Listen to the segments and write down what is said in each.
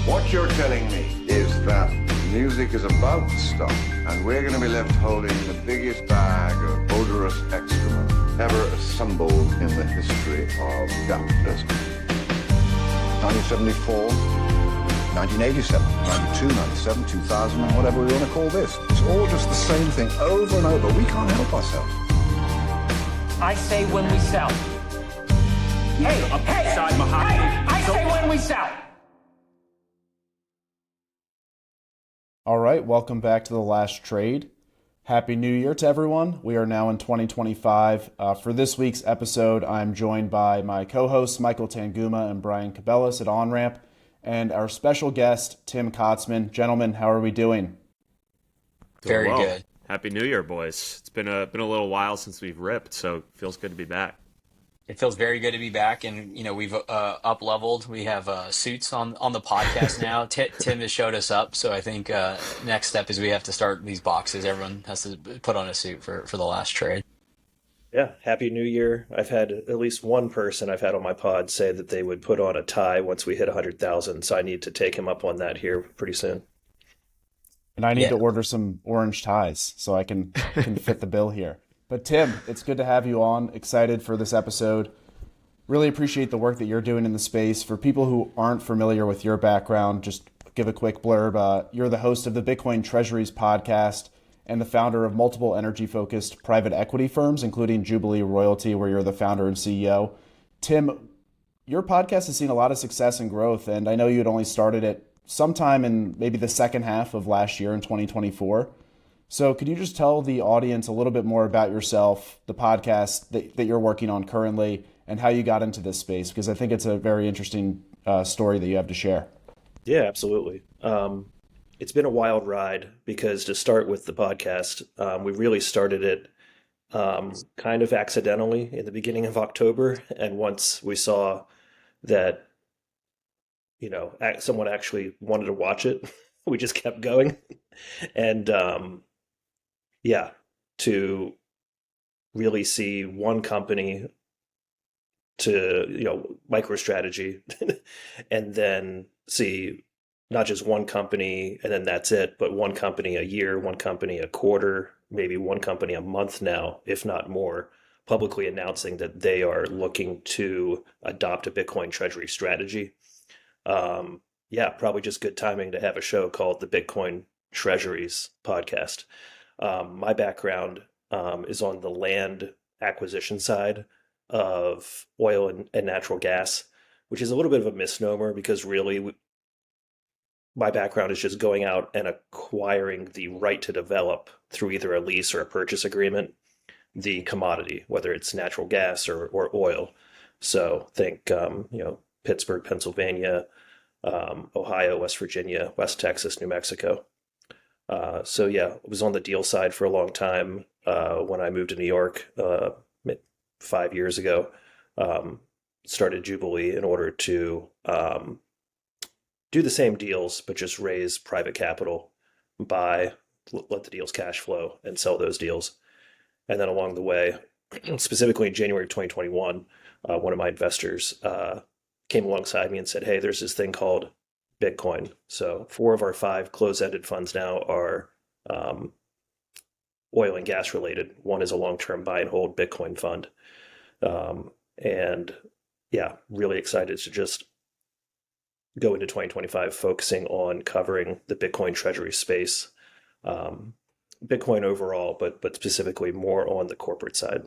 What you're telling me is that music is about to stop, and we're going to be left holding the biggest bag of odorous excrement ever assembled in the history of capitalism. 1974, 1987, 92, 97, 2000, and whatever we want to call this. It's all just the same thing over and over. We can't help ourselves. I say when we sell. Hey, I say when we sell. All right, welcome back to The Last Trade. Happy New Year to everyone. We are now in 2025. For this week's episode, I'm joined by my co-hosts, Michael Tanguma and Brian Cubellis at Onramp, and our special guest, Tim Kotzman. Gentlemen, how are we doing? Very well. good. Happy New Year, boys. It's been a little while since we've ripped, so it feels good to be back. It feels very good to be back, and we've up leveled. We have suits on the podcast now. Tim has showed us up, so I think next step is we have to start these boxes. Everyone has to put on a suit for the last trade. Yeah, Happy New Year. I've had at least one person I've had on my pod say that they would put on a tie once we hit 100,000, so I need to take him up on that here pretty soon. And I need to order some orange ties so I can fit the bill here. But Tim, it's good to have you on. Excited for this episode. Really appreciate the work that you're doing in the space. For people who aren't familiar with your background, just give a quick blurb. You're the host of the Bitcoin Treasuries podcast and the founder of multiple energy-focused private equity firms, including Jubilee Royalty, where you're the founder and CEO. Tim, your podcast has seen a lot of success and growth, and I know you had only started it sometime in maybe the second half of last year in 2024. So could you just tell the audience a little bit more about yourself, the podcast that you're working on currently, and how you got into this space? Because I think it's a very interesting story that you have to share. Yeah, absolutely. It's been a wild ride because to start with the podcast, we really started it kind of accidentally in the beginning of October. And once we saw that, someone actually wanted to watch it, we just kept going. And to really see one company to, Microstrategy, and then see not just one company and then that's it, but one company a year, one company a quarter, maybe one company a month now, if not more, publicly announcing that they are looking to adopt a Bitcoin treasury strategy. Probably just good timing to have a show called the Bitcoin Treasuries podcast. My background is on the land acquisition side of oil and natural gas, which is a little bit of a misnomer because really my background is just going out and acquiring the right to develop through either a lease or a purchase agreement, the commodity, whether it's natural gas or oil. So think, Pittsburgh, Pennsylvania, Ohio, West Virginia, West Texas, New Mexico. I was on the deal side for a long time. When I moved to New York 5 years ago, started Jubilee in order to do the same deals, but just raise private capital, let the deals cash flow and sell those deals. And then along the way, specifically in January of 2021, one of my investors came alongside me and said, hey, there's this thing called Bitcoin. So 4 of our 5 closed-ended funds now are oil and gas related. One is a long-term buy and hold Bitcoin fund. Really excited to just go into 2025 focusing on covering the Bitcoin treasury space, Bitcoin overall, but specifically more on the corporate side.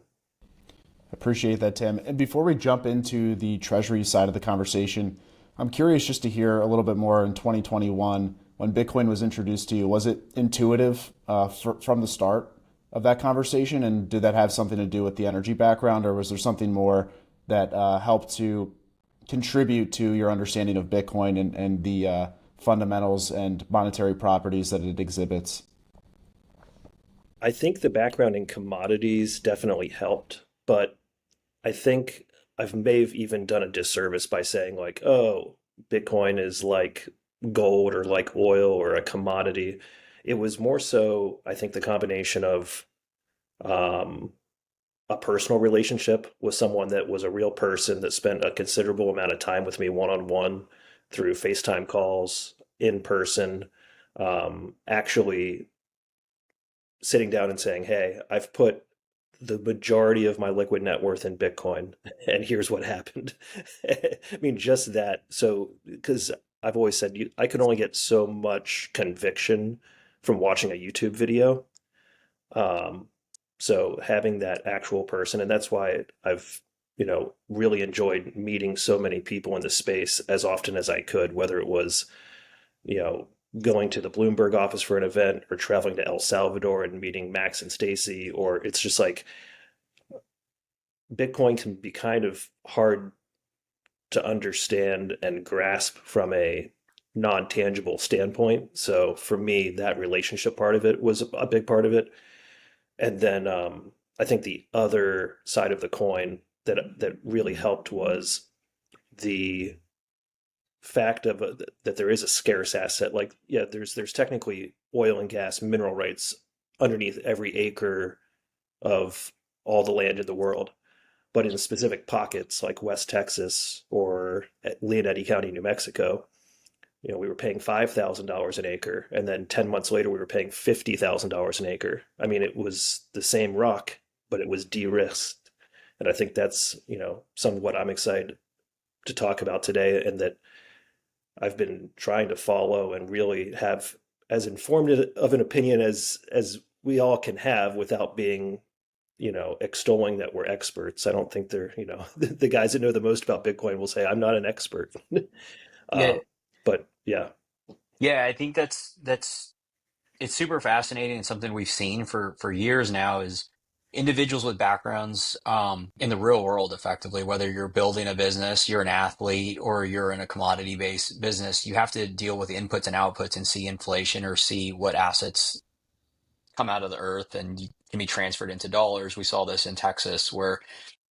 Appreciate that, Tim. And before we jump into the treasury side of the conversation, I'm curious just to hear a little bit more in 2021, when Bitcoin was introduced to you. Was it intuitive from the start of that conversation? And did that have something to do with the energy background, or was there something more that helped to contribute to your understanding of Bitcoin and the fundamentals and monetary properties that it exhibits? I think the background in commodities definitely helped, but I think I may have even done a disservice by saying like, oh, Bitcoin is like gold or like oil or a commodity. It was more so, I think, the combination of a personal relationship with someone that was a real person that spent a considerable amount of time with me one-on-one, through FaceTime calls, in person, actually sitting down and saying, hey, I've put the majority of my liquid net worth in Bitcoin, and here's what happened. I mean, just that. So, because I've always said I can only get so much conviction from watching a YouTube video. Um, so having that actual person, and that's why I've, really enjoyed meeting so many people in the space as often as I could, whether it was, you know, going to the Bloomberg office for an event or traveling to El Salvador and meeting Max and Stacy, or it's just like Bitcoin can be kind of hard to understand and grasp from a non-tangible standpoint. So for me, that relationship part of it was a big part of it. And then I think the other side of the coin that really helped was the fact of that there is a scarce asset. Like, yeah, there's technically oil and gas mineral rights underneath every acre of all the land in the world. But in specific pockets like West Texas or at Leonetti County, New Mexico, we were paying $5,000 an acre, and then 10 months later we were paying $50,000 an acre. I mean, it was the same rock, but it was de-risked, and I think that's some of what I'm excited to talk about today, and that I've been trying to follow and really have as informed of an opinion as we all can have without being extolling that we're experts. I don't think they're, the guys that know the most about Bitcoin will say, I'm not an expert. Yeah, But yeah. yeah, I think it's super fascinating and something we've seen for years now is individuals with backgrounds in the real world, effectively, whether you're building a business, you're an athlete, or you're in a commodity-based business, you have to deal with inputs and outputs and see inflation or see what assets come out of the earth and can be transferred into dollars. We saw this in Texas where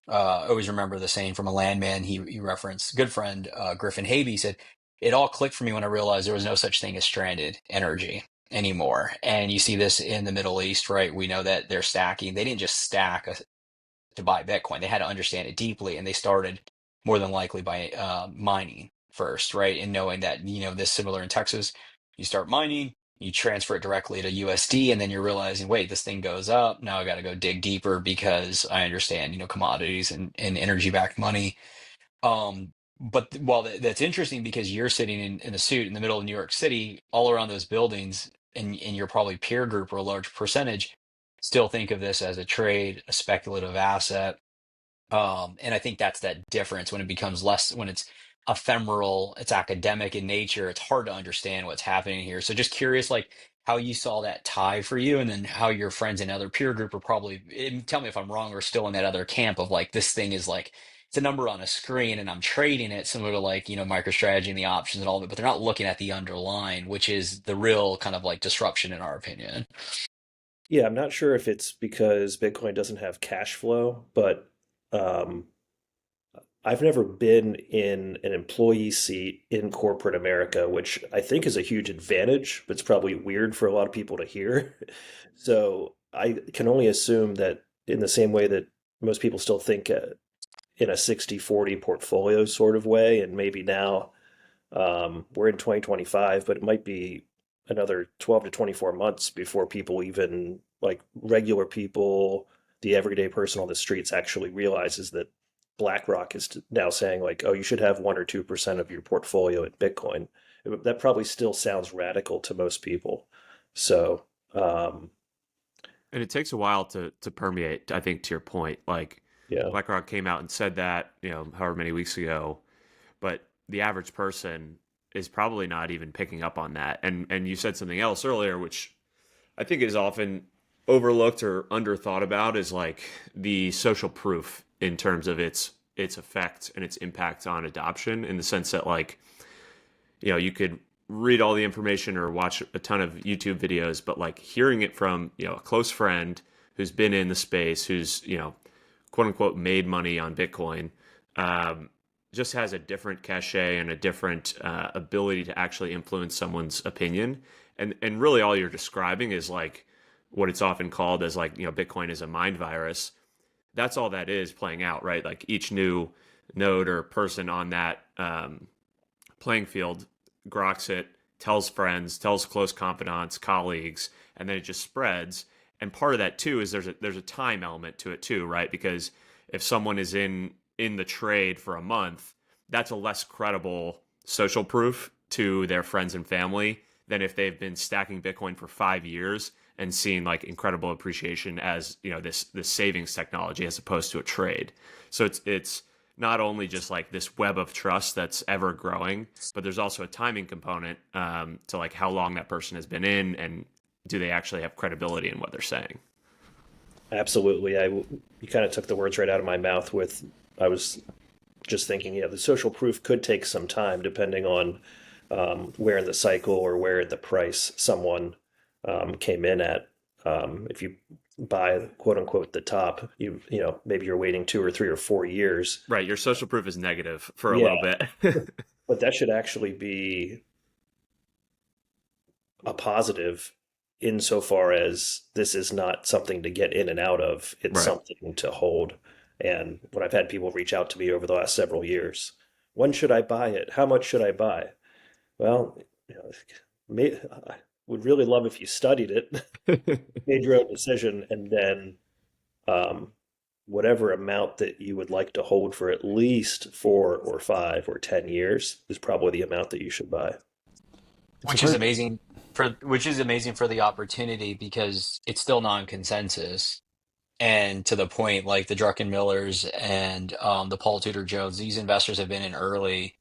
I always remember the saying from a landman he referenced, good friend Griffin Havey said, it all clicked for me when I realized there was no such thing as stranded energy anymore. And you see this in the Middle East, right? We know that they're stacking. They didn't just stack to buy Bitcoin. They had to understand it deeply, and they started more than likely by mining first, right? And knowing that, this similar in Texas, you start mining, you transfer it directly to USD, and then you're realizing, wait, this thing goes up. Now I got to go dig deeper because I understand, commodities and energy-backed money. But while that's interesting because you're sitting in a suit in the middle of New York City, all around those buildings, and you're probably peer group or a large percentage still think of this as a trade, a speculative asset. And I think that's that difference when it becomes less, when it's ephemeral, it's academic in nature, it's hard to understand what's happening here. So just curious, like how you saw that tie for you, and then how your friends in other peer group are probably, tell me if I'm wrong, or still in that other camp of like, this thing is like, it's a number on a screen and I'm trading it similar to like, MicroStrategy and the options and all of it, but they're not looking at the underlying, which is the real kind of like disruption in our opinion. Yeah, I'm not sure if it's because Bitcoin doesn't have cash flow, but um, I've never been in an employee seat in corporate America, which I think is a huge advantage, but it's probably weird for a lot of people to hear. So I can only assume that in the same way that most people still think in a 60/40 portfolio sort of way, and maybe now we're in 2025, but it might be another 12 to 24 months before people, even like regular people, the everyday person on the streets, actually realizes that BlackRock is now saying like, oh, you should have 1 or 2% of your portfolio in Bitcoin. That probably still sounds radical to most people. So, And it takes a while to permeate, I think, to your point. Like, yeah, BlackRock came out and said that, however many weeks ago, but the average person is probably not even picking up on that. And you said something else earlier, which I think is often overlooked or underthought about, is like the social proof in terms of its effect and its impact on adoption, in the sense that, like, you could read all the information or watch a ton of YouTube videos, but like hearing it from, a close friend who's been in the space, who's, quote unquote made money on Bitcoin, just has a different cachet and a different ability to actually influence someone's opinion. And really all you're describing is like what it's often called as like, Bitcoin is a mind virus. That's all that is playing out, right? Like each new node or person on that playing field, groks it, tells friends, tells close confidants, colleagues, and then it just spreads. And part of that too is there's a time element to it too, right? Because if someone is in the trade for a month, that's a less credible social proof to their friends and family than if they've been stacking Bitcoin for 5 years and seen like incredible appreciation as, you know, this savings technology as opposed to a trade. So it's not only just like this web of trust that's ever growing, but there's also a timing component to like how long that person has been in and do they actually have credibility in what they're saying. Absolutely. You kind of took the words right out of my mouth with, I was just thinking, yeah, the social proof could take some time depending on where in the cycle or where in the price someone came in at. If you buy quote unquote the top, you know, maybe you're waiting 2 or 3 or 4 years. Right. Your social proof is negative for a little bit. But that should actually be a positive insofar as this is not something to get in and out of. It's Right. something to hold. And when I've had people reach out to me over the last several years, when should I buy it? How much should I buy? Well, you know, I would really love if you studied it, made your own decision, and then whatever amount that you would like to hold for at least 4 or 5 or 10 years is probably the amount that you should buy. Which is amazing for the opportunity because it's still non-consensus. And to the point, like the Druckenmillers and the Paul Tudor Jones, these investors have been in early,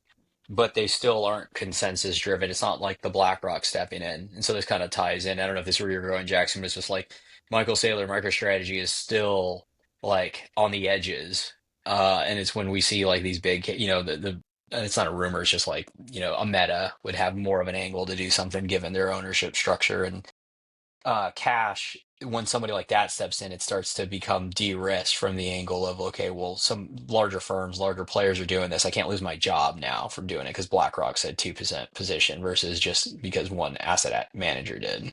but they still aren't consensus driven. It's not like the BlackRock stepping in. And so this kind of ties in. I don't know if this is where you're going, Jackson, but it's just like Michael Saylor MicroStrategy is still like on the edges. And it's when we see like these big, you know, the and it's not a rumor, it's just like, you know, a Meta would have more of an angle to do something given their ownership structure. And cash, when somebody like that steps in, it starts to become de-risked from the angle of, okay, well, some larger firms, larger players are doing this. I can't lose my job now from doing it because BlackRock said 2% position versus just because one asset manager did.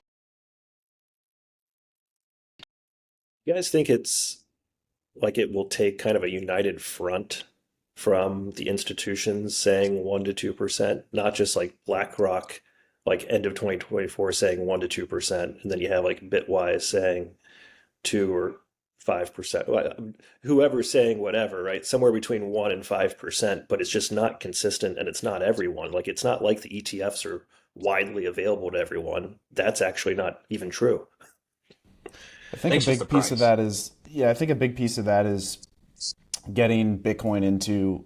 You guys think it's like it will take kind of a united front from the institutions saying 1 to 2%, not just like BlackRock, like end of 2024 saying 1 to 2%, and then you have like Bitwise saying 2 or 5%. Whoever's saying whatever, right? Somewhere between 1 and 5%, but it's just not consistent and it's not everyone. Like it's not like the ETFs are widely available to everyone. That's actually not even true. I think a big piece of that is, I think a big piece of that is getting Bitcoin into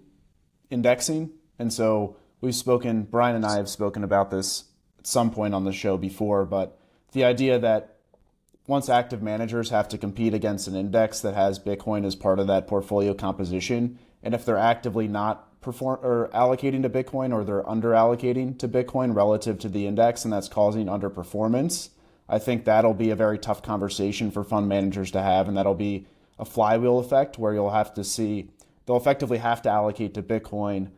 indexing. And so Brian and I have spoken about this at some point on the show before, but the idea that once active managers have to compete against an index that has Bitcoin as part of that portfolio composition, and if they're actively not allocating to Bitcoin or they're under allocating to Bitcoin relative to the index, and that's causing underperformance, I think that'll be a very tough conversation for fund managers to have, and that'll be a flywheel effect where they'll effectively have to allocate to Bitcoin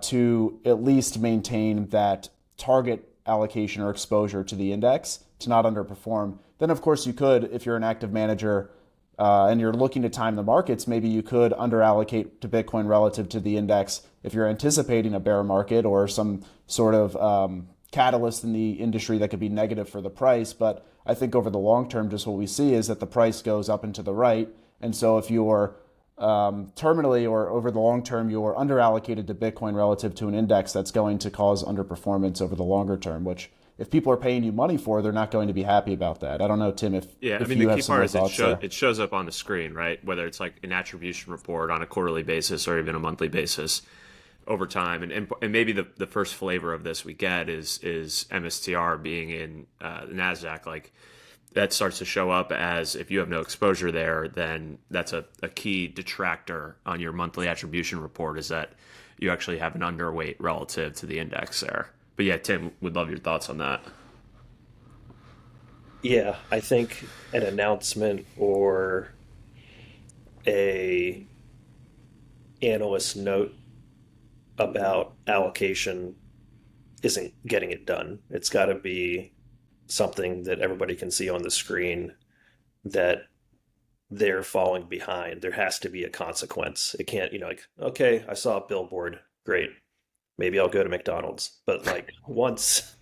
to at least maintain that target allocation or exposure to the index to not underperform. Then, of course, you could, if you're an active manager and you're looking to time the markets, maybe you could underallocate to Bitcoin relative to the index if you're anticipating a bear market or some sort of catalyst in the industry that could be negative for the price. But I think over the long term, just what we see is that the price goes up and to the right. And so if you're terminally or over the long term, you're underallocated to Bitcoin relative to an index, that's going to cause underperformance over the longer term, which if people are paying you money for, they're not going to be happy about that. I don't know, Tim, if I mean, you the have key some part more is thoughts it shows up on the screen, right? Whether it's like an attribution report on a quarterly basis or even a monthly basis over time. And maybe the first flavor of this we get is MSTR being in the NASDAQ. Like that starts to show up as if you have no exposure there, then that's a key detractor on your monthly attribution report is that you actually have an underweight relative to the index there. But yeah, Tim, would love your thoughts on that. Yeah, I think an announcement or a analyst note about allocation isn't getting it done. It's got to be something that everybody can see on the screen that they're falling behind. There has to be a consequence. It can't, like, okay, I saw a billboard, great. maybe I'll go to McDonald's. But like once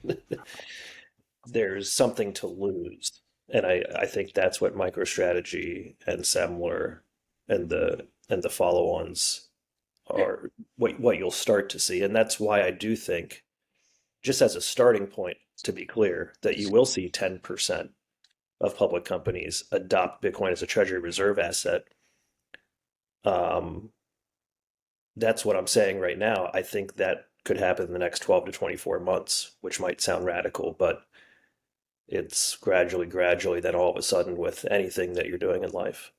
there's something to lose. And I think that's what MicroStrategy and Semler and the follow-ons are what you'll start to see. And that's why I do think, just as a starting point, to be clear, that you will see 10% of public companies adopt Bitcoin as a treasury reserve asset. Um, that's what I'm saying right now. I think that could happen in the next 12 to 24 months, which might sound radical, but it's gradually, then all of a sudden with anything that you're doing in life.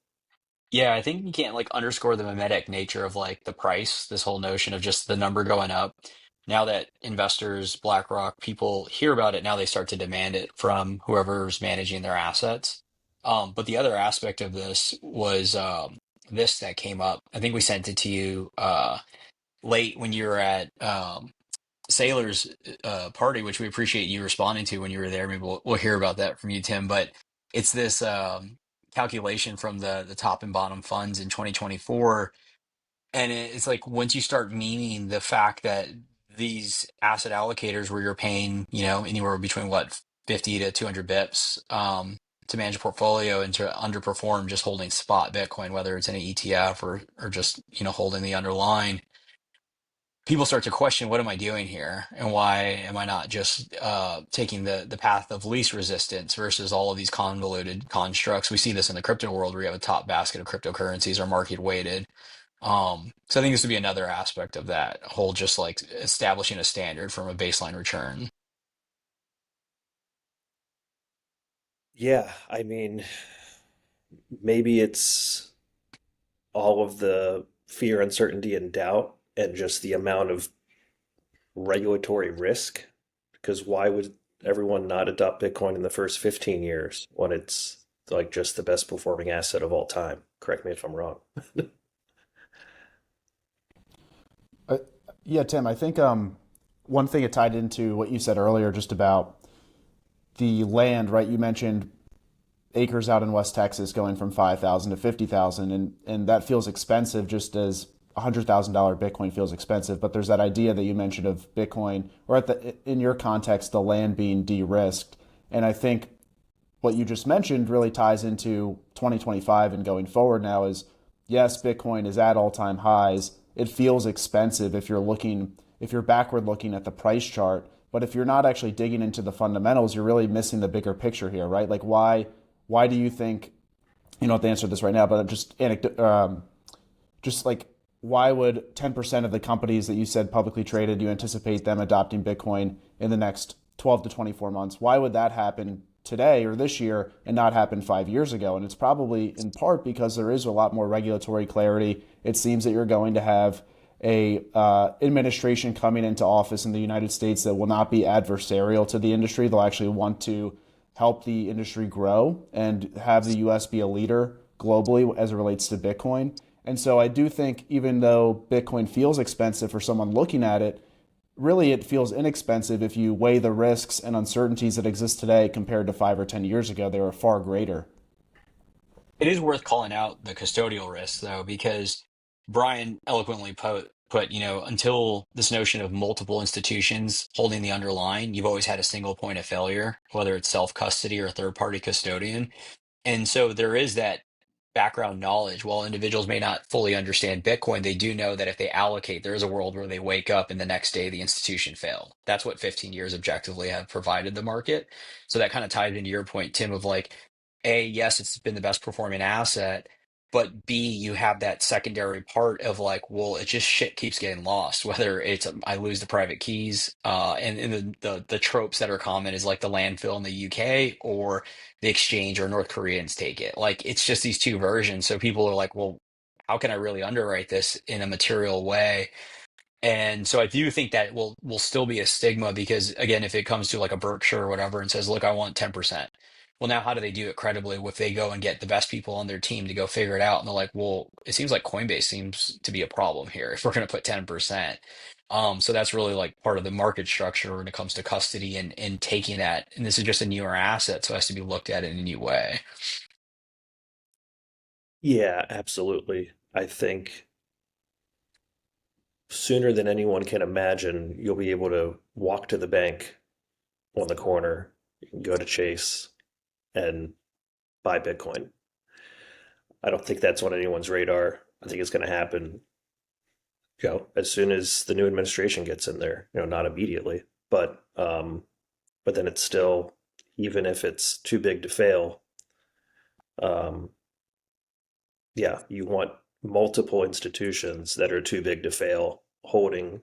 Yeah, I think you can't like underscore the mimetic nature of like the price, this whole notion of just the number going up. Now that investors, BlackRock, people hear about it, now they start to demand it from whoever's managing their assets. But the other aspect of this was this that came up. I think we sent it to you late when you were at Sailor's party, which we appreciate you responding to when you were there. Maybe we'll hear about that from you, Tim. But it's this calculation from the top and bottom funds in 2024, and it's like once you start meaning the fact that these asset allocators, where you're paying, anywhere between what 50 to 200 bips to manage a portfolio and to underperform just holding spot Bitcoin, whether it's in an ETF or just holding the underlying, people start to question, what am I doing here, and why am I not just taking the path of least resistance versus all of these convoluted constructs. We see this in the crypto world where you have a top basket of cryptocurrencies are market weighted. So I think this would be another aspect of that whole, just like establishing a standard from a baseline return. Yeah, I mean, maybe it's all of the fear, uncertainty, and doubt, and just the amount of regulatory risk. Because why would everyone not adopt Bitcoin in the first 15 years when it's like just the best performing asset of all time? Correct me if I'm wrong. Uh, yeah, Tim, I think one thing it tied into what you said earlier, just about the land, right? You mentioned acres out in West Texas going from 5,000 to 50,000, and that feels expensive, just as $100,000 Bitcoin feels expensive. But there's that idea that you mentioned of Bitcoin, or in your context, the land being de-risked. And I think what you just mentioned really ties into 2025 and going forward now is, yes, Bitcoin is at all-time highs. It feels expensive if you're backward looking at the price chart, but if you're not actually digging into the fundamentals, you're really missing the bigger picture here, right? Like why do you think, you don't have to answer this right now, but just like, why would 10% of the companies that you said publicly traded, you anticipate them adopting Bitcoin in the next 12 to 24 months? Why would that happen today or this year and not happen 5 years ago? And it's probably in part because there is a lot more regulatory clarity. It seems that you're going to have a administration coming into office in the United States that will not be adversarial to the industry. They'll actually want to help the industry grow and have the US be a leader globally as it relates to Bitcoin. And so I do think, even though Bitcoin feels expensive for someone looking at it, really it feels inexpensive if you weigh the risks and uncertainties that exist today compared to 5 or 10 years ago. They were far greater. It is worth calling out the custodial risk, though, because Brian eloquently put, until this notion of multiple institutions holding the underlying, you've always had a single point of failure, whether it's self-custody or third-party custodian. And so there is that background knowledge. While individuals may not fully understand Bitcoin, they do know that if they allocate, there is a world where they wake up and the next day the institution failed. That's what 15 years objectively have provided the market. So that kind of ties into your point, Tim, of like, A, yes, it's been the best performing asset, but B, you have that secondary part of like, well, it just shit keeps getting lost, whether it's I lose the private keys, and the tropes that are common is like the landfill in the UK or the exchange or North Koreans take it. Like it's just these two versions. So people are like, well, how can I really underwrite this in a material way? And so I do think that will still be a stigma because, again, if it comes to like a Berkshire or whatever and says, look, I want 10%. Well, now how do they do it credibly if they go and get the best people on their team to go figure it out? And they're like, well, it seems like Coinbase seems to be a problem here if we're going to put 10%. So that's really like part of the market structure when it comes to custody and taking that. And this is just a newer asset, so it has to be looked at in a new way. Yeah, absolutely. I think sooner than anyone can imagine, you'll be able to walk to the bank on the corner, you can go to Chase and buy Bitcoin. I don't think that's on anyone's radar. I think it's going to happen, as soon as the new administration gets in there. Not immediately, but then it's still, even if it's too big to fail, um, yeah, you want multiple institutions that are too big to fail holding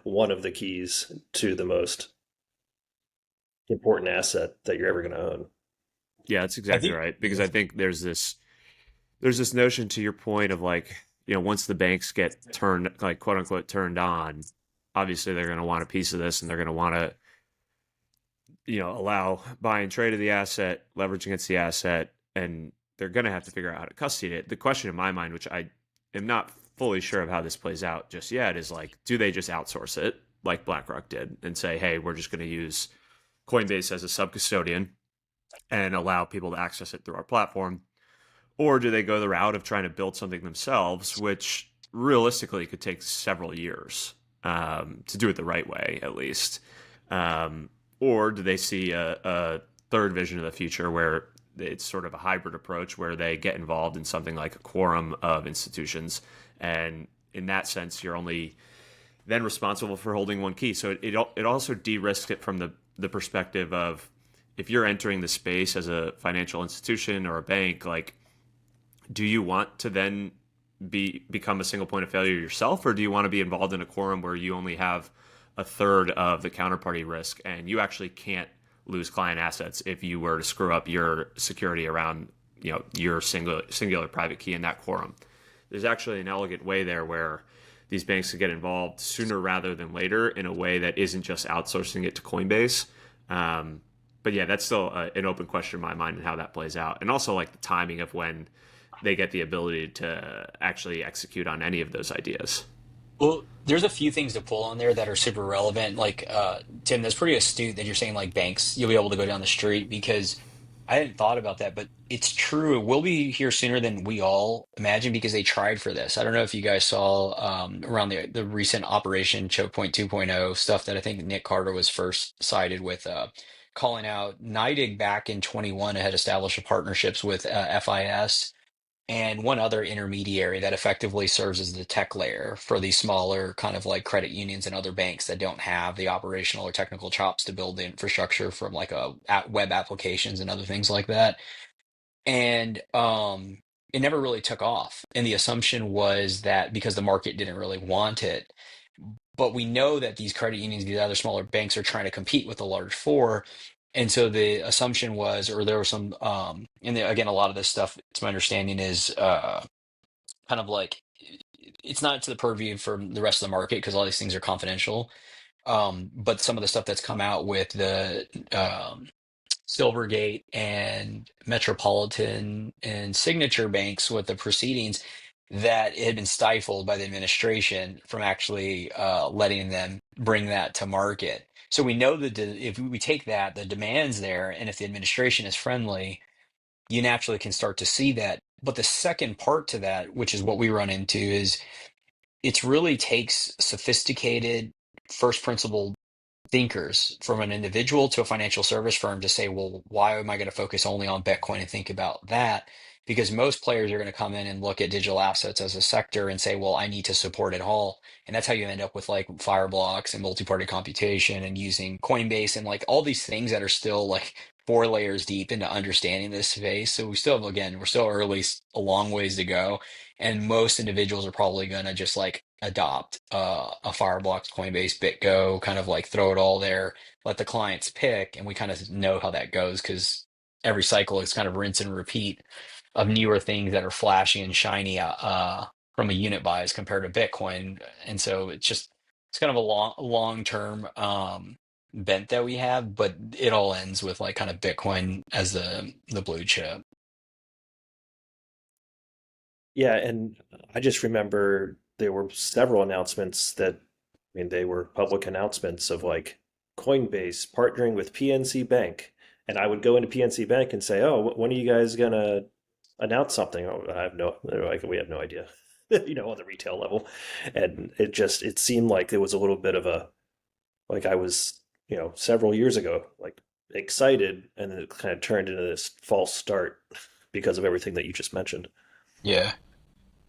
one of the keys to the most important asset that you're ever going to own. Yeah, that's exactly right. Because I think there's this notion, to your point, of like, once the banks get turned, like, quote unquote, turned on, obviously they're going to want a piece of this, and they're going to want to, allow buy and trade of the asset, leverage against the asset, and they're going to have to figure out how to custody it. The question in my mind, which I am not fully sure of how this plays out just yet, is like, do they just outsource it like BlackRock did and say, hey, we're just going to use Coinbase as a sub-custodian and allow people to access it through our platform? Or do they go the route of trying to build something themselves, which realistically could take several years to do it the right way, at least? Or do they see a third vision of the future where it's sort of a hybrid approach, where they get involved in something like a quorum of institutions, and in that sense, you're only then responsible for holding one key? So it also de-risks it from the perspective of, if you're entering the space as a financial institution or a bank, like, do you want to then become a single point of failure yourself, or do you want to be involved in a quorum where you only have a third of the counterparty risk, and you actually can't lose client assets if you were to screw up your security around your singular private key in that quorum? There's actually an elegant way there where these banks could get involved sooner rather than later, in a way that isn't just outsourcing it to Coinbase. But yeah, that's still an open question in my mind, and how that plays out, and also like the timing of when they get the ability to actually execute on any of those ideas. Well, there's a few things to pull on there that are super relevant. Like, Tim, that's pretty astute that you're saying like banks, you'll be able to go down the street, because I hadn't thought about that, but it's true. It will be here sooner than we all imagine, because they tried for this. I don't know if you guys saw around the recent Operation Choke Point 2.0 stuff that I think Nick Carter was first cited with, calling out NYDIG back in 21 had established partnerships with FIS and one other intermediary that effectively serves as the tech layer for these smaller kind of like credit unions and other banks that don't have the operational or technical chops to build the infrastructure from like web applications and other things like that. And it never really took off. And the assumption was that because the market didn't really want it. But we know that these credit unions, these other smaller banks, are trying to compete with the large four. And so the assumption was, or there was some, again, a lot of this stuff, it's my understanding, is kind of like, it's not to the purview for the rest of the market, because all these things are confidential. But some of the stuff that's come out with the Silvergate and Metropolitan and Signature banks with the proceedings, that it had been stifled by the administration from actually letting them bring that to market. So we know that if we take that, the demand's there, and if the administration is friendly, you naturally can start to see that. But the second part to that, which is what we run into, is it really takes sophisticated first principle thinkers, from an individual to a financial service firm, to say, well, why am I going to focus only on Bitcoin and think about that? Because most players are going to come in and look at digital assets as a sector and say, well, I need to support it all. And that's how you end up with like Fireblocks and multi-party computation and using Coinbase and like all these things that are still like 4 layers deep into understanding this space. So we still have, again, we're still early, a long ways to go. And most individuals are probably going to just like adopt a Fireblocks, Coinbase, BitGo, kind of like throw it all there, let the clients pick, and we kind of know how that goes, because every cycle is kind of rinse and repeat of newer things that are flashy and shiny from a unit buys compared to Bitcoin. And so it's kind of a long term bent that we have, but it all ends with like kind of Bitcoin as the blue chip. Yeah, and I just remember there were several announcements that, I mean, they were public announcements of like Coinbase partnering with PNC Bank. And I would go into PNC Bank and say, "Oh, when are you guys gonna announce something?" "Oh, I have no," they're like, "We have no idea." on the retail level. And it seemed like there was a little bit of like I was, several years ago, like excited, and then it kind of turned into this false start because of everything that you just mentioned. Yeah.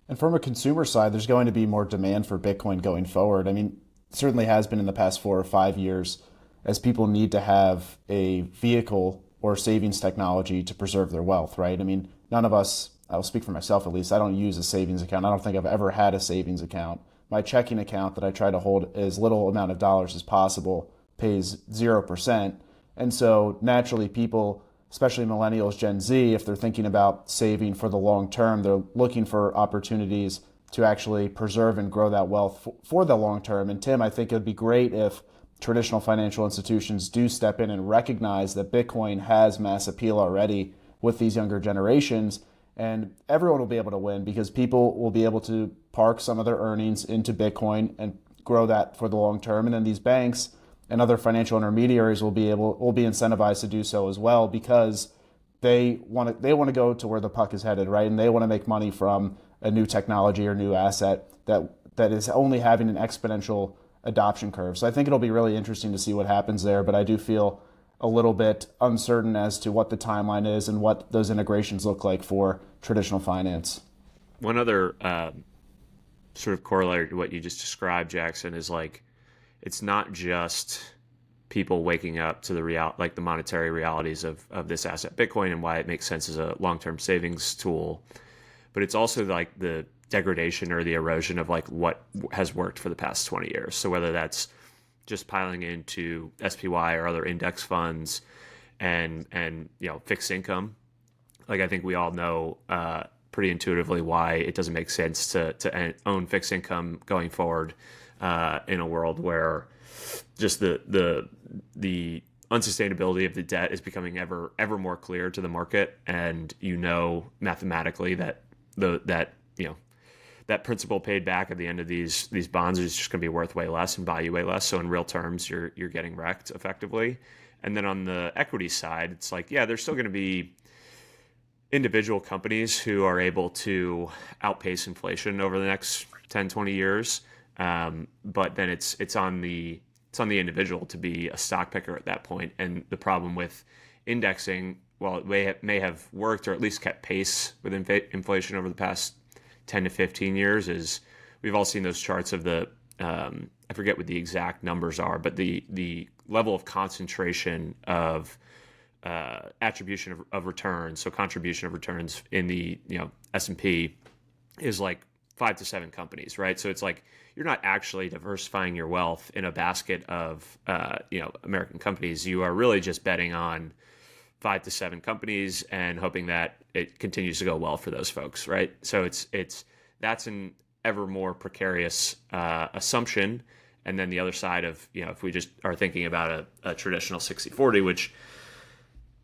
And from a consumer side, there's going to be more demand for Bitcoin going forward. I mean, it certainly has been in the past 4 or 5 years, as people need to have a vehicle or savings technology to preserve their wealth, right? I mean, none of us, I'll speak for myself at least, I don't use a savings account. I don't think I've ever had a savings account. My checking account that I try to hold as little amount of dollars as possible pays 0%. And so naturally people, especially millennials, Gen Z, if they're thinking about saving for the long term, they're looking for opportunities to actually preserve and grow that wealth for the long term. And Tim, I think it'd be great if traditional financial institutions do step in and recognize that Bitcoin has mass appeal already with these younger generations, and everyone will be able to win because people will be able to park some of their earnings into Bitcoin and grow that for the long term. And then these banks and other financial intermediaries will be incentivized to do so as well, because they want to go to where the puck is headed, right? And they want to make money from a new technology or new asset that is only having an exponential adoption curve. So I think it'll be really interesting to see what happens there, but I do feel a little bit uncertain as to what the timeline is and what those integrations look like for traditional finance. One other sort of corollary to what you just described, Jackson, is like, it's not just people waking up to the monetary realities of this asset, Bitcoin, and why it makes sense as a long-term savings tool, but it's also like the degradation or the erosion of like what has worked for the past 20 years. So whether that's just piling into SPY or other index funds and fixed income, like I think we all know pretty intuitively why it doesn't make sense to own fixed income going forward in a world where just the unsustainability of the debt is becoming ever more clear to the market, and mathematically that that principal paid back at the end of these bonds is just going to be worth way less and value way less. So in real terms, you're getting wrecked effectively. And then on the equity side, it's like, yeah, there's still going to be individual companies who are able to outpace inflation over the next 10, 20 years. But then it's on the individual to be a stock picker at that point. And the problem with indexing, while it may have worked or at least kept pace with inflation over the past 10 to 15 years, is we've all seen those charts of the I forget what the exact numbers are, but the level of concentration of attribution of returns, so contribution of returns in the S&P is like 5 to 7 companies, right? So it's like you're not actually diversifying your wealth in a basket of American companies. You are really just betting on 5 to 7 companies and hoping that it continues to go well for those folks, right? So that's an ever more precarious assumption. And then the other side of, if we just are thinking about a traditional 60-40, which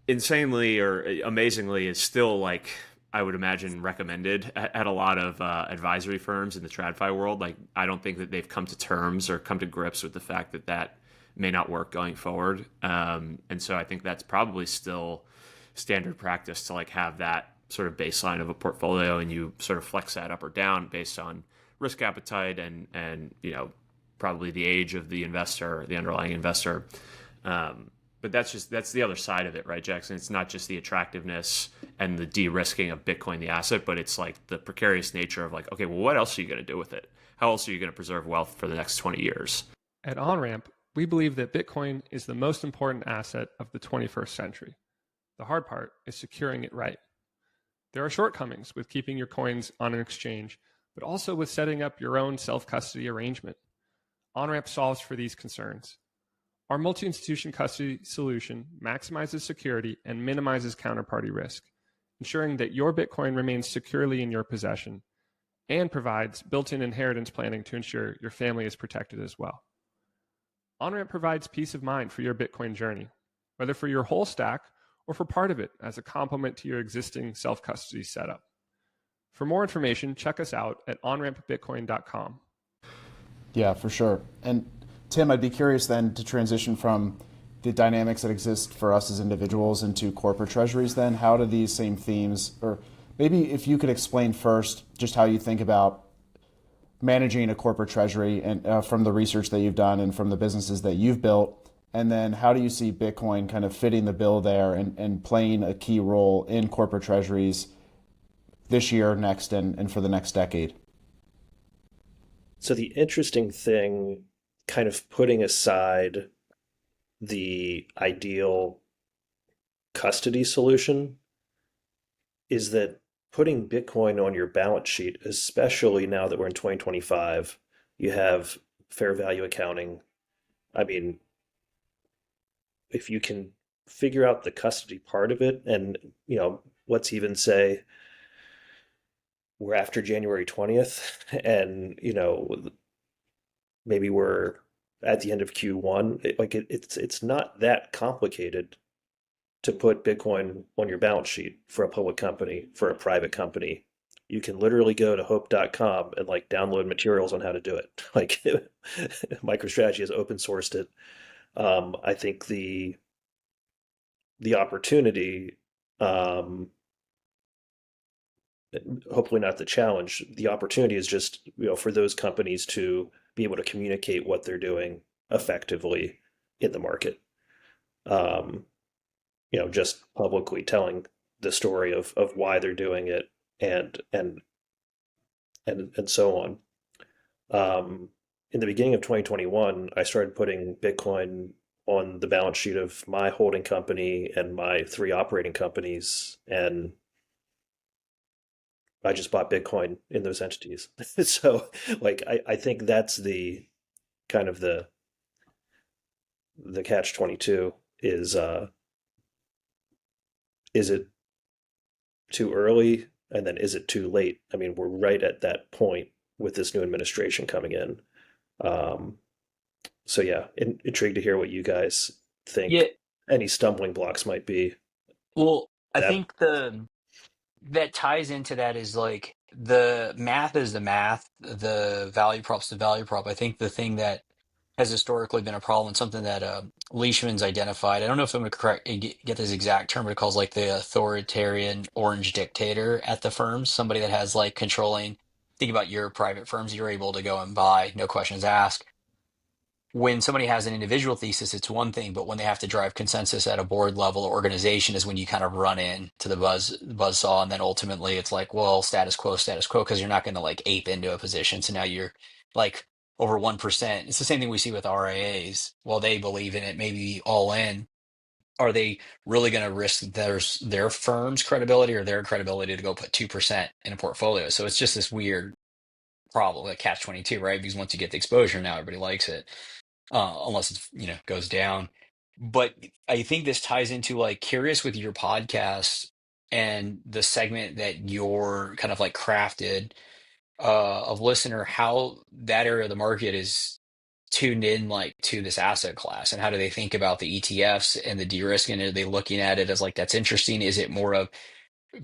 insanely or amazingly is still, like, I would imagine, recommended at a lot of advisory firms in the TradFi world. Like, I don't think that they've come to terms or come to grips with the fact that may not work going forward. And so I think that's probably still standard practice to like have that sort of baseline of a portfolio, and you sort of flex that up or down based on risk appetite and probably the age of the investor, the underlying investor. But that's the other side of it, right, Jackson? It's not just the attractiveness and the de-risking of Bitcoin, the asset, but it's like the precarious nature of like, okay, well, what else are you going to do with it? How else are you going to preserve wealth for the next 20 years? At Onramp, we believe that Bitcoin is the most important asset of the 21st century. The hard part is securing it right. There are shortcomings with keeping your coins on an exchange, but also with setting up your own self-custody arrangement. Onramp solves for these concerns. Our multi-institution custody solution maximizes security and minimizes counterparty risk, ensuring that your Bitcoin remains securely in your possession, and provides built-in inheritance planning to ensure your family is protected as well. Onramp provides peace of mind for your Bitcoin journey, whether for your whole stack or for part of it as a complement to your existing self-custody setup. For more information, check us out at onrampbitcoin.com. Yeah, for sure. And Tim, I'd be curious then to transition from the dynamics that exist for us as individuals into corporate treasuries then. How do these same themes, or maybe if you could explain first just how you think about managing a corporate treasury, and from the research that you've done and from the businesses that you've built? And then how do you see Bitcoin kind of fitting the bill there and playing a key role in corporate treasuries this year, next, and for the next decade? So the interesting thing, kind of putting aside the ideal custody solution, is that putting Bitcoin on your balance sheet, especially now that we're in 2025, you have fair value accounting. I mean, if you can figure out the custody part of it, and let's even say we're after January 20th, and maybe we're at the end of Q1. It's not that complicated to put Bitcoin on your balance sheet for a public company, for a private company. You can literally go to hope.com and download materials on how to do it. MicroStrategy has open sourced it. I think the opportunity, hopefully not the challenge, the opportunity is just for those companies to be able to communicate what they're doing effectively in the market. Just publicly telling the story of why they're doing it and so on. In the beginning of 2021, I started putting Bitcoin on the balance sheet of my holding company and my 3 operating companies, and I just bought Bitcoin in those entities. So I think that's the kind of the catch 22 is it too early, and then is it too late? I mean, we're right at that point with this new administration coming in. So yeah, intrigued to hear what you guys think. Yeah. Any stumbling blocks might be. Well, I think that ties into that is the math is the math, the value prop's the value prop. I think the thing that has historically been a problem, something that Leishman's identified. I don't know if I'm going to get this exact term, but it calls the authoritarian orange dictator at the firms. Somebody that has controlling. Think about your private firms; you're able to go and buy, no questions asked. When somebody has an individual thesis, it's one thing, but when they have to drive consensus at a board level or organization is when you kind of run into the buzzsaw, and then ultimately it's well, status quo, because you're not going to ape into a position. So now you're over 1%. It's the same thing we see with RIAs. Well, they believe in it, maybe all in. Are they really going to risk their firm's credibility or their credibility to go put 2% in a portfolio? So it's just this weird problem, catch 22, right? Because once you get the exposure, now everybody likes it. Unless it's goes down. But I think this ties into curious with your podcast and the segment that you're kind of crafted of listener, how that area of the market is tuned in to this asset class, and how do they think about the ETFs and the de-risking? Are they looking at it as that's interesting? Is it more of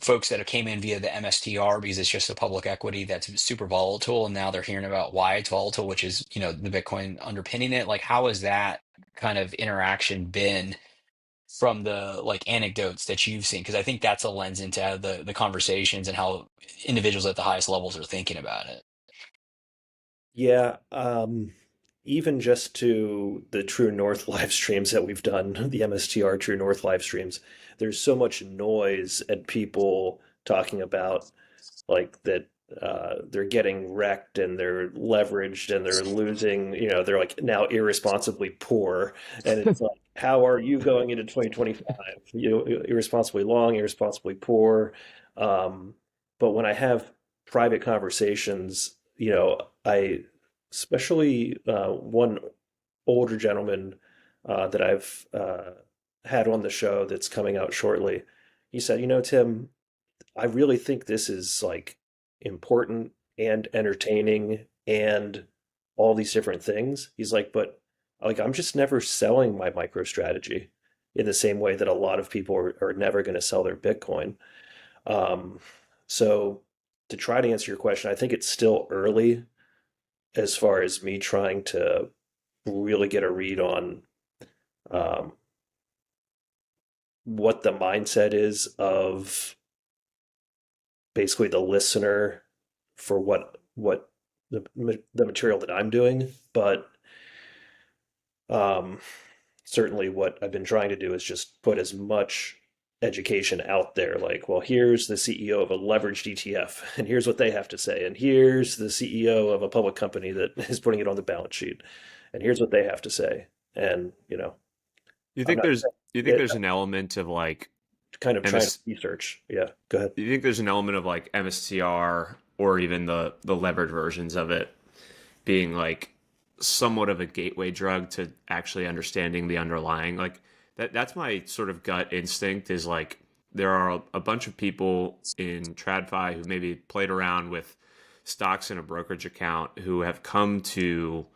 folks that came in via the MSTR because it's just a public equity that's super volatile, and now they're hearing about why it's volatile, which is the Bitcoin underpinning it? How has that kind of interaction been from the anecdotes that you've seen? Because I think that's a lens into the conversations and how individuals at the highest levels are thinking about it. Yeah, even just to the True North live streams that we've done, the MSTR True North live streams, there's so much noise and people talking about that they're getting wrecked and they're leveraged and they're losing, they're now irresponsibly poor. And it's how are you going into 2025? Irresponsibly long, irresponsibly poor. But when I have private conversations, I, especially one older gentleman that I've had on the show that's coming out shortly, he said, Tim, I really think this is important and entertaining and all these different things. He's but I'm just never selling my MicroStrategy in the same way that a lot of people are never going to sell their Bitcoin. So to try to answer your question, I think it's still early as far as me trying to really get a read on what the mindset is of basically the listener for what the material that I'm doing, but um, certainly what I've been trying to do is just put as much education out there. Like, well, here's the CEO of a leveraged ETF, and here's what they have to say, and here's the CEO of a public company that is putting it on the balance sheet, and here's what they have to say. And You I'm think not there's it, there's an element of like kind of trying to MS, research. Yeah, go ahead. do you think there's an element of like MSTR or even the levered versions of it being like somewhat of a gateway drug to actually understanding the underlying, like that's my sort of gut instinct, is like there are a bunch of people in TradFi who maybe played around with stocks in a brokerage account who have come to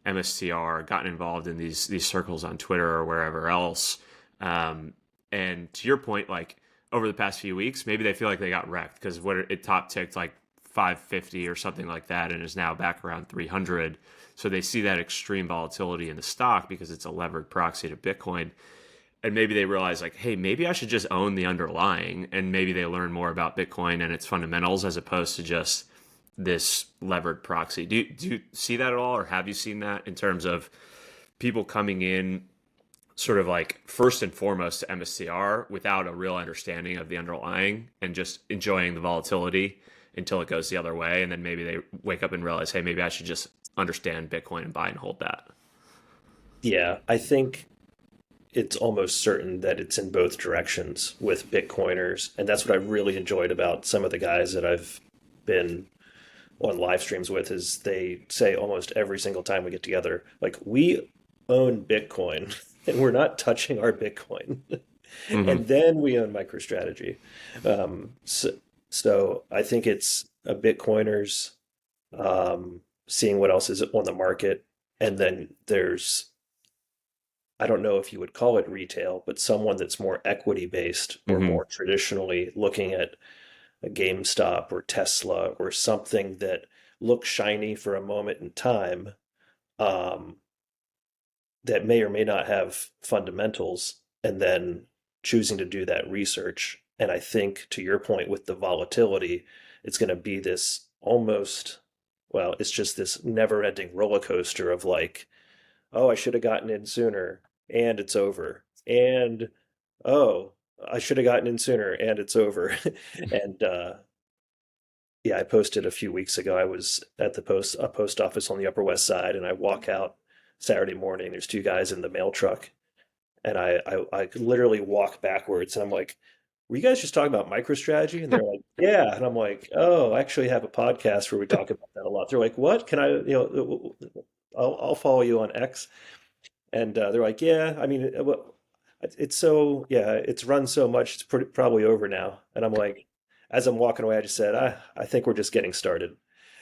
MSTR, gotten involved in these circles on Twitter or wherever else. And to your point, like over the past few weeks, maybe they feel like they got wrecked because what it top ticked like 550 or something like that, and is now back around 300. So they see that extreme volatility in the stock because it's a levered proxy to Bitcoin. And maybe they realize like, hey, maybe I should just own the underlying, and maybe they learn more about Bitcoin and its fundamentals as opposed to just this levered proxy. Do you see that at all, or have you seen that in terms of people coming in sort of like first and foremost to MSTR without a real understanding of the underlying and just enjoying the volatility until it goes the other way, and then maybe they wake up and realize, hey, maybe I should just understand Bitcoin and buy and hold that? Yeah, I think it's almost certain that it's in both directions with Bitcoiners. And that's what I really enjoyed about some of the guys that I've been on live streams with, is they say almost every single time we get together, like, we own Bitcoin and we're not touching our Bitcoin. And then we own MicroStrategy. So I think it's a Bitcoiners seeing what else is on the market. And then there's, I don't know if you would call it retail, but someone that's more equity based or more traditionally looking at a GameStop or Tesla or something that looks shiny for a moment in time, that may or may not have fundamentals, and then choosing to do that research. And I think, to your point with the volatility, it's going to be this almost, well, it's just this never ending roller coaster of like, oh, I should have gotten in sooner and it's over. And oh, I should have gotten in sooner and it's over. And yeah, I posted a few weeks ago. I was at the post office on the Upper West Side, and I walk out Saturday morning. There's two guys in the mail truck, and I literally walk backwards, and I'm like, "Were you guys just talking about MicroStrategy?" And they're like, "Yeah." And I'm like, "Oh, I actually have a podcast where we talk about that a lot." They're like, "What? Can I? I'll follow you on X." And they're like, "Yeah. I mean, it's so, yeah, it's run so much. It's probably over now." And I'm like, as I'm walking away, I just said, I think we're just getting started.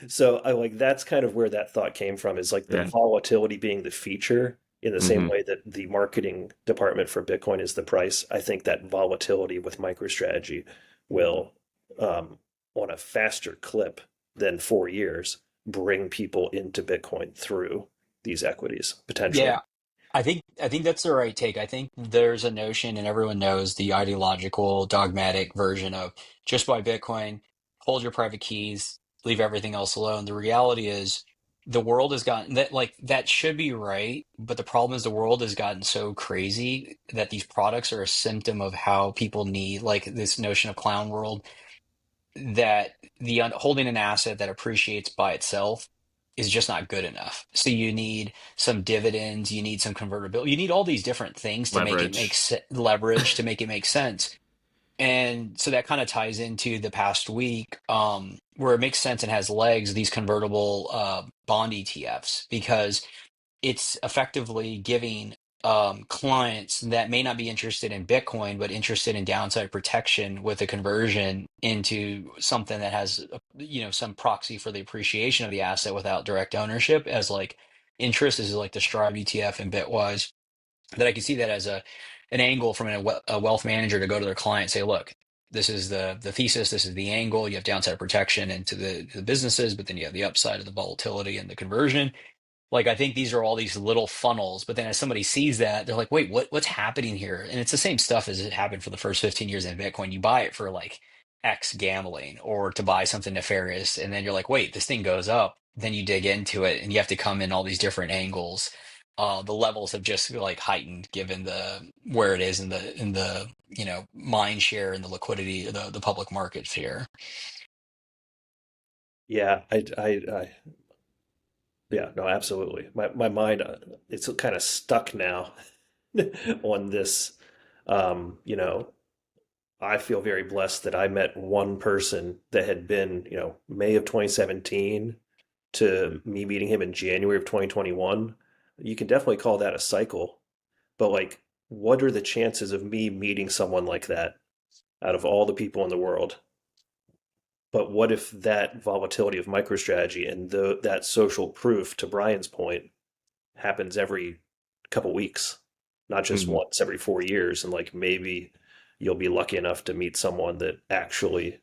So I like, that's kind of where that thought came from, is like the volatility being the feature, in the same way that the marketing department for Bitcoin is the price. I think that volatility with MicroStrategy will, on a faster clip than 4 years, bring people into Bitcoin through these equities potentially. Yeah, I think that's the right take. I think there's a notion, and everyone knows the ideological, dogmatic version of just buy Bitcoin, hold your private keys, leave everything else alone. The reality is the world has gotten that, like, that should be right, but the problem is the world has gotten so crazy that these products are a symptom of how people need, like, this notion of clown world, that holding an asset that appreciates by itself is just not good enough. So you need some dividends, you need some convertibility, you need all these different things to make it Leverage. leverage to make it make sense. And so that kind of ties into the past week, where it makes sense and has legs, these convertible bond ETFs, because it's effectively giving clients that may not be interested in Bitcoin, but interested in downside protection with a conversion into something that has, some proxy for the appreciation of the asset without direct ownership, as like interest is like the Strive ETF and Bitwise. That I can see that as an angle from a wealth manager to go to their client and say, look, this is the thesis, this is the angle. You have downside protection into the businesses, but then you have the upside of the volatility and the conversion. Like, I think these are all these little funnels, but then as somebody sees that, they're like, wait, what's happening here? And it's the same stuff as it happened for the first 15 years in Bitcoin. You buy it for like X gambling or to buy something nefarious, and then you're like, wait, this thing goes up. then you dig into it and you have to come in all these different angles. The levels have just like heightened given the where it is in the mind share and the liquidity, the public markets here. Yeah, yeah, no, absolutely. My mind, it's kind of stuck now on this. You know, I feel very blessed that I met one person that had been, May of 2017 to me meeting him in January of 2021. You can definitely call that a cycle, but like, what are the chances of me meeting someone like that out of all the people in the world? But what if that volatility of MicroStrategy and that social proof, to Brian's point, happens every couple weeks, not just Mhm. once every 4 years? And like maybe you'll be lucky enough to meet someone that actually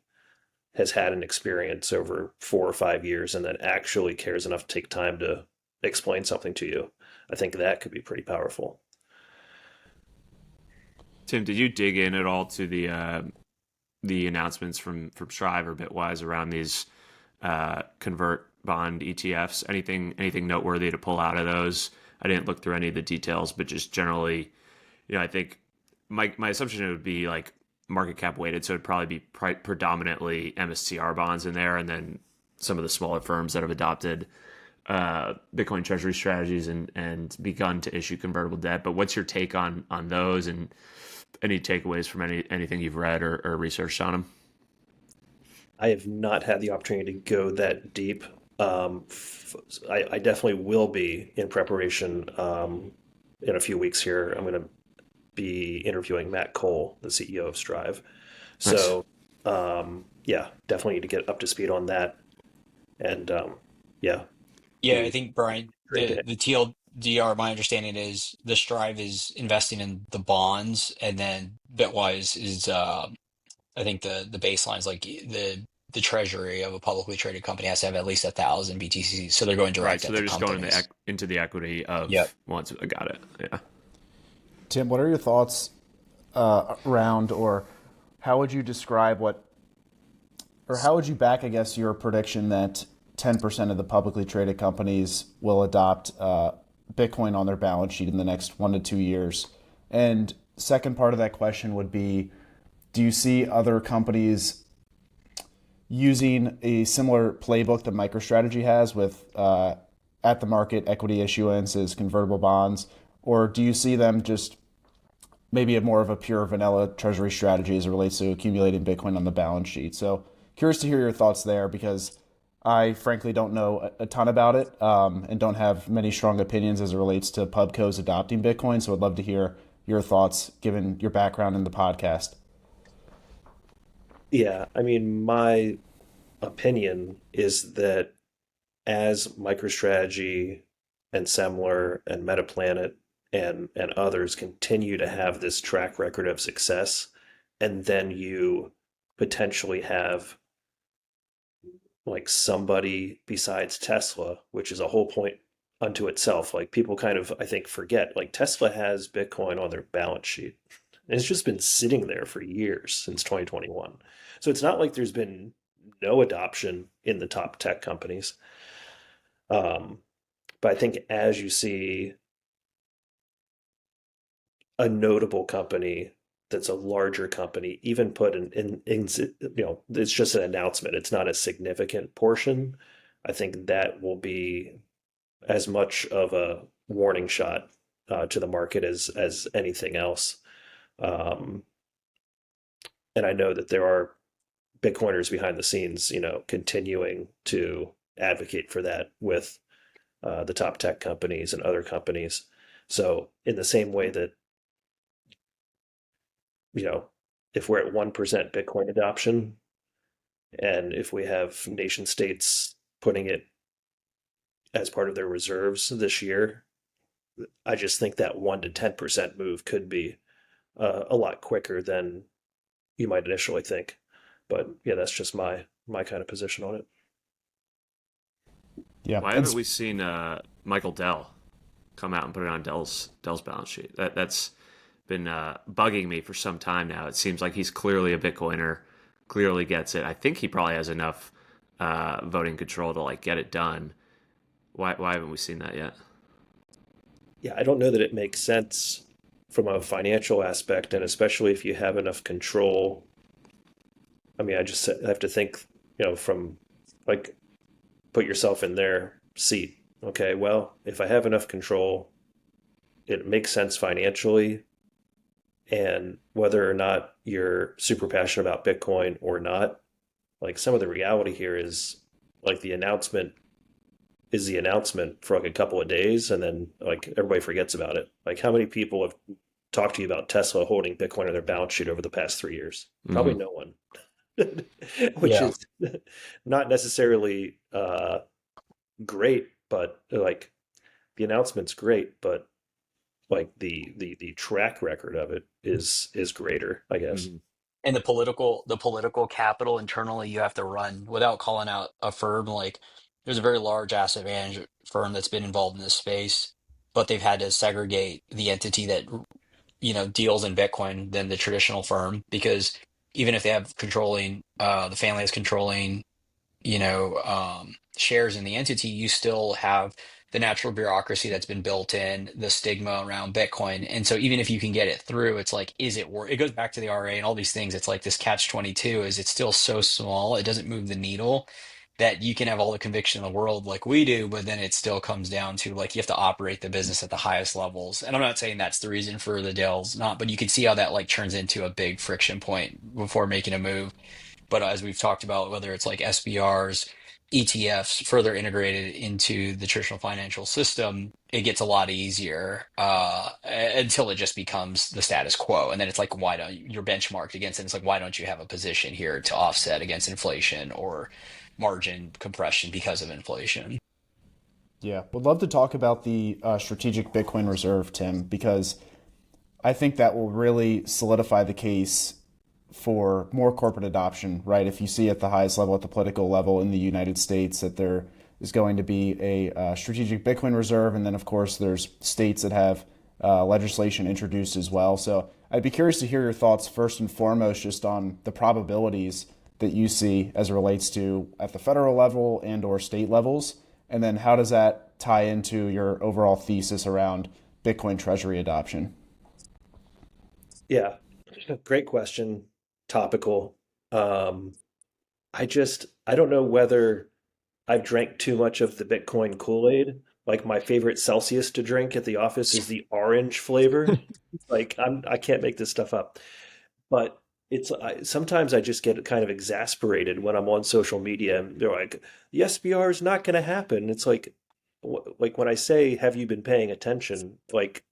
has had an experience over 4 or 5 years and that actually cares enough to take time to explain something to you. I think that could be pretty powerful. Tim, did you dig in at all to the announcements from Strive or Bitwise around these convert bond ETFs? Anything noteworthy to pull out of those? I didn't look through any of the details, but just generally, I think my assumption it would be like market cap weighted, so it'd probably be predominantly MSTR bonds in there, and then some of the smaller firms that have adopted Bitcoin treasury strategies and begun to issue convertible debt. But what's your take on those, and any takeaways from anything you've read or researched on them? I have not had the opportunity to go that deep. I definitely will be in preparation in a few weeks here. I'm going to be interviewing Matt Cole, the CEO of Strive. Nice. So, yeah, definitely need to get up to speed on that. And yeah, Yeah, I think Brian, great to the TLDR, my understanding is the Strive is investing in the bonds, and then Bitwise is I think the baseline is like the treasury of a publicly traded company has to have at least 1,000 BTC, so they're going Right, direct so at they're the just going companies. into the equity Yep. of once. I got it. Yeah. Tim, what are your thoughts around, or how would you describe how would you back, I guess, your prediction that 10% of the publicly traded companies will adopt Bitcoin on their balance sheet in the next 1 to 2 years? And second part of that question would be, do you see other companies using a similar playbook that MicroStrategy has with at the market equity issuances, convertible bonds, or do you see them just maybe more of a pure vanilla treasury strategy as it relates to accumulating Bitcoin on the balance sheet? So curious to hear your thoughts there, because I frankly don't know a ton about it and don't have many strong opinions as it relates to pubcos adopting Bitcoin. So I'd love to hear your thoughts given your background in the podcast. Yeah, I mean, my opinion is that as MicroStrategy and Semler and Metaplanet and others continue to have this track record of success, and then you potentially have like somebody besides Tesla, which is a whole point unto itself. Like people kind of, I think, forget like Tesla has Bitcoin on their balance sheet. And it's just been sitting there for years since 2021. So it's not like there's been no adoption in the top tech companies. Um, but I think as you see a notable company that's a larger company even put in it's just an announcement, it's not a significant portion, I think that will be as much of a warning shot to the market as anything else. um, and I know that there are Bitcoiners behind the scenes, continuing to advocate for that with the top tech companies and other companies. So in the same way that, you know, if we're at 1% Bitcoin adoption, and if we have nation states putting it as part of their reserves this year, I just think that 1 to 10% move could be a lot quicker than you might initially think. But yeah, that's just my kind of position on it. Yeah, Why haven't we seen Michael Dell come out and put it on Dell's balance sheet? That's been bugging me for some time now. It seems like he's clearly a Bitcoiner, clearly gets it. I think he probably has enough voting control to like get it done. Why haven't we seen that yet? Yeah, I don't know that it makes sense from a financial aspect, and especially if you have enough control. I mean, I just have to think, from like put yourself in their seat. Okay, well, if I have enough control, it makes sense financially, and whether or not you're super passionate about Bitcoin or not, like some of the reality here is like the announcement is the announcement for like a couple of days and then like everybody forgets about it. Like how many people have talked to you about Tesla holding Bitcoin on their balance sheet over the past 3 years? Probably Mm-hmm. no one. Which Yeah. is not necessarily great, but like the announcement's great, but like the track record of it is greater, I guess. Mm-hmm. And the political capital internally you have to run without calling out a firm, like there's a very large asset management firm that's been involved in this space, but they've had to segregate the entity that deals in Bitcoin than the traditional firm, because even if they have controlling the family is controlling shares in the entity, you still have the natural bureaucracy that's been built in, the stigma around Bitcoin. And so even if you can get it through, it's like, is it worth it? Goes back to the RA and all these things. It's like this catch 22 is it's still so small, it doesn't move the needle, that you can have all the conviction in the world like we do, but then it still comes down to like you have to operate the business at the highest levels. And I'm not saying that's the reason for the Dells, not, but you can see how that like turns into a big friction point before making a move. But as we've talked about, whether it's like SBRs, ETFs further integrated into the traditional financial system, it gets a lot easier until it just becomes the status quo. And then it's like, why don't you're benchmarked against it? It's like, why don't you have a position here to offset against inflation or margin compression because of inflation? Yeah, would love to talk about the strategic Bitcoin reserve, Tim, because I think that will really solidify the case for more corporate adoption, right? If you see at the highest level, at the political level in the United States, that there is going to be a strategic Bitcoin reserve, and then of course there's states that have legislation introduced as well. So I'd be curious to hear your thoughts first and foremost, just on the probabilities that you see as it relates to at the federal level and or state levels, and then how does that tie into your overall thesis around Bitcoin treasury adoption? Yeah, great question. Topical. Um, I don't know whether I've drank too much of the Bitcoin Kool-Aid. Like my favorite Celsius to drink at the office is the orange flavor. Like I can't make this stuff up. But sometimes I just get kind of exasperated when I'm on social media and they're like, the SBR is not going to happen. It's like, like when I say, have you been paying attention? Like,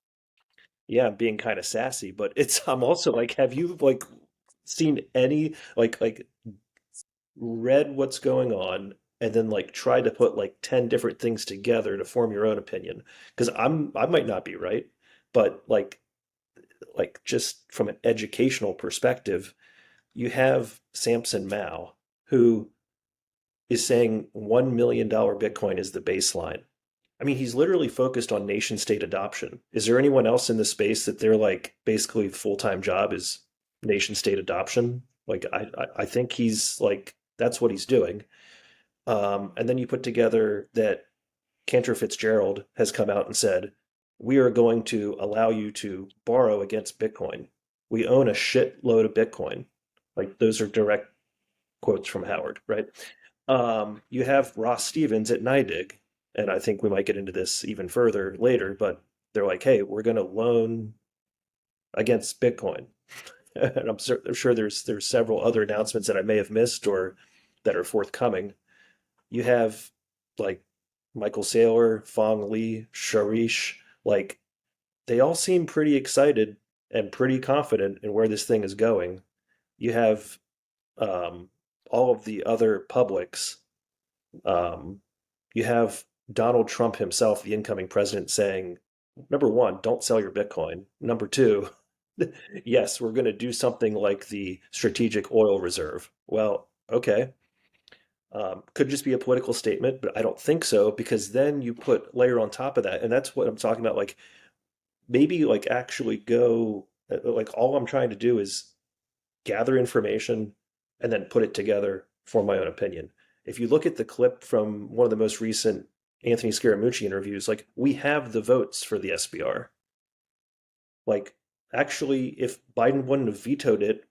yeah, I'm being kind of sassy, but I'm also like, have you like seen any like read what's going on and then like try to put like 10 different things together to form your own opinion? Because I might not be right, but like just from an educational perspective, you have Samson Mao, who is saying $1 million Bitcoin is the baseline. I mean, he's literally focused on nation state adoption. Is there anyone else in the space that they're like basically full-time job is nation state adoption? Like I think he's like that's what he's doing. And then you put together that Cantor Fitzgerald has come out and said, we are going to allow you to borrow against Bitcoin. We own a shitload of Bitcoin. Like those are direct quotes from Howard, right? You have Ross Stevens at NYDIG, and I think we might get into this even further later, but they're like, hey, we're going to loan against Bitcoin. And I'm sure there's several other announcements that I may have missed or that are forthcoming. You have like Michael Saylor, Fong Li, Sharish, like they all seem pretty excited and pretty confident in where this thing is going. You have all of the other publics. Um, you have Donald Trump himself, the incoming president, saying, number one, don't sell your Bitcoin. Number two, yes, we're going to do something like the strategic oil reserve. Well, okay. Could just be a political statement, but I don't think so because then you put layer on top of that, and that's what I'm talking about. Like maybe like actually go like all I'm trying to do is gather information and then put it together for my own opinion. If you look at the clip from one of the most recent Anthony Scaramucci interviews, like, we have the votes for the SBR. Like, actually, if Biden wouldn't have vetoed it,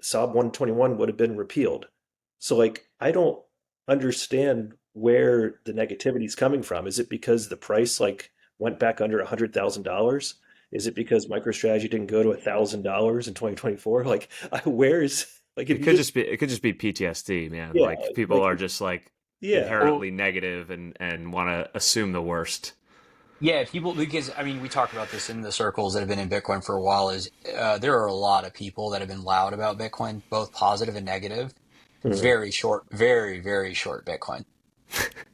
Saab 121 would have been repealed. So, like, I don't understand where the negativity is coming from. Is it because the price like went back under $100,000? Is it because MicroStrategy didn't go to $1,000 in 2024? Like, where is like if It you could just just be PTSD, man. yeah Like people like are just like yeah inherently negative and want to assume the worst. Yeah, people, because I mean, we talked about this in the circles that have been in Bitcoin for a while. Is there are a lot of people that have been loud about Bitcoin, both positive and negative. Mhm. Very short, very, very short Bitcoin.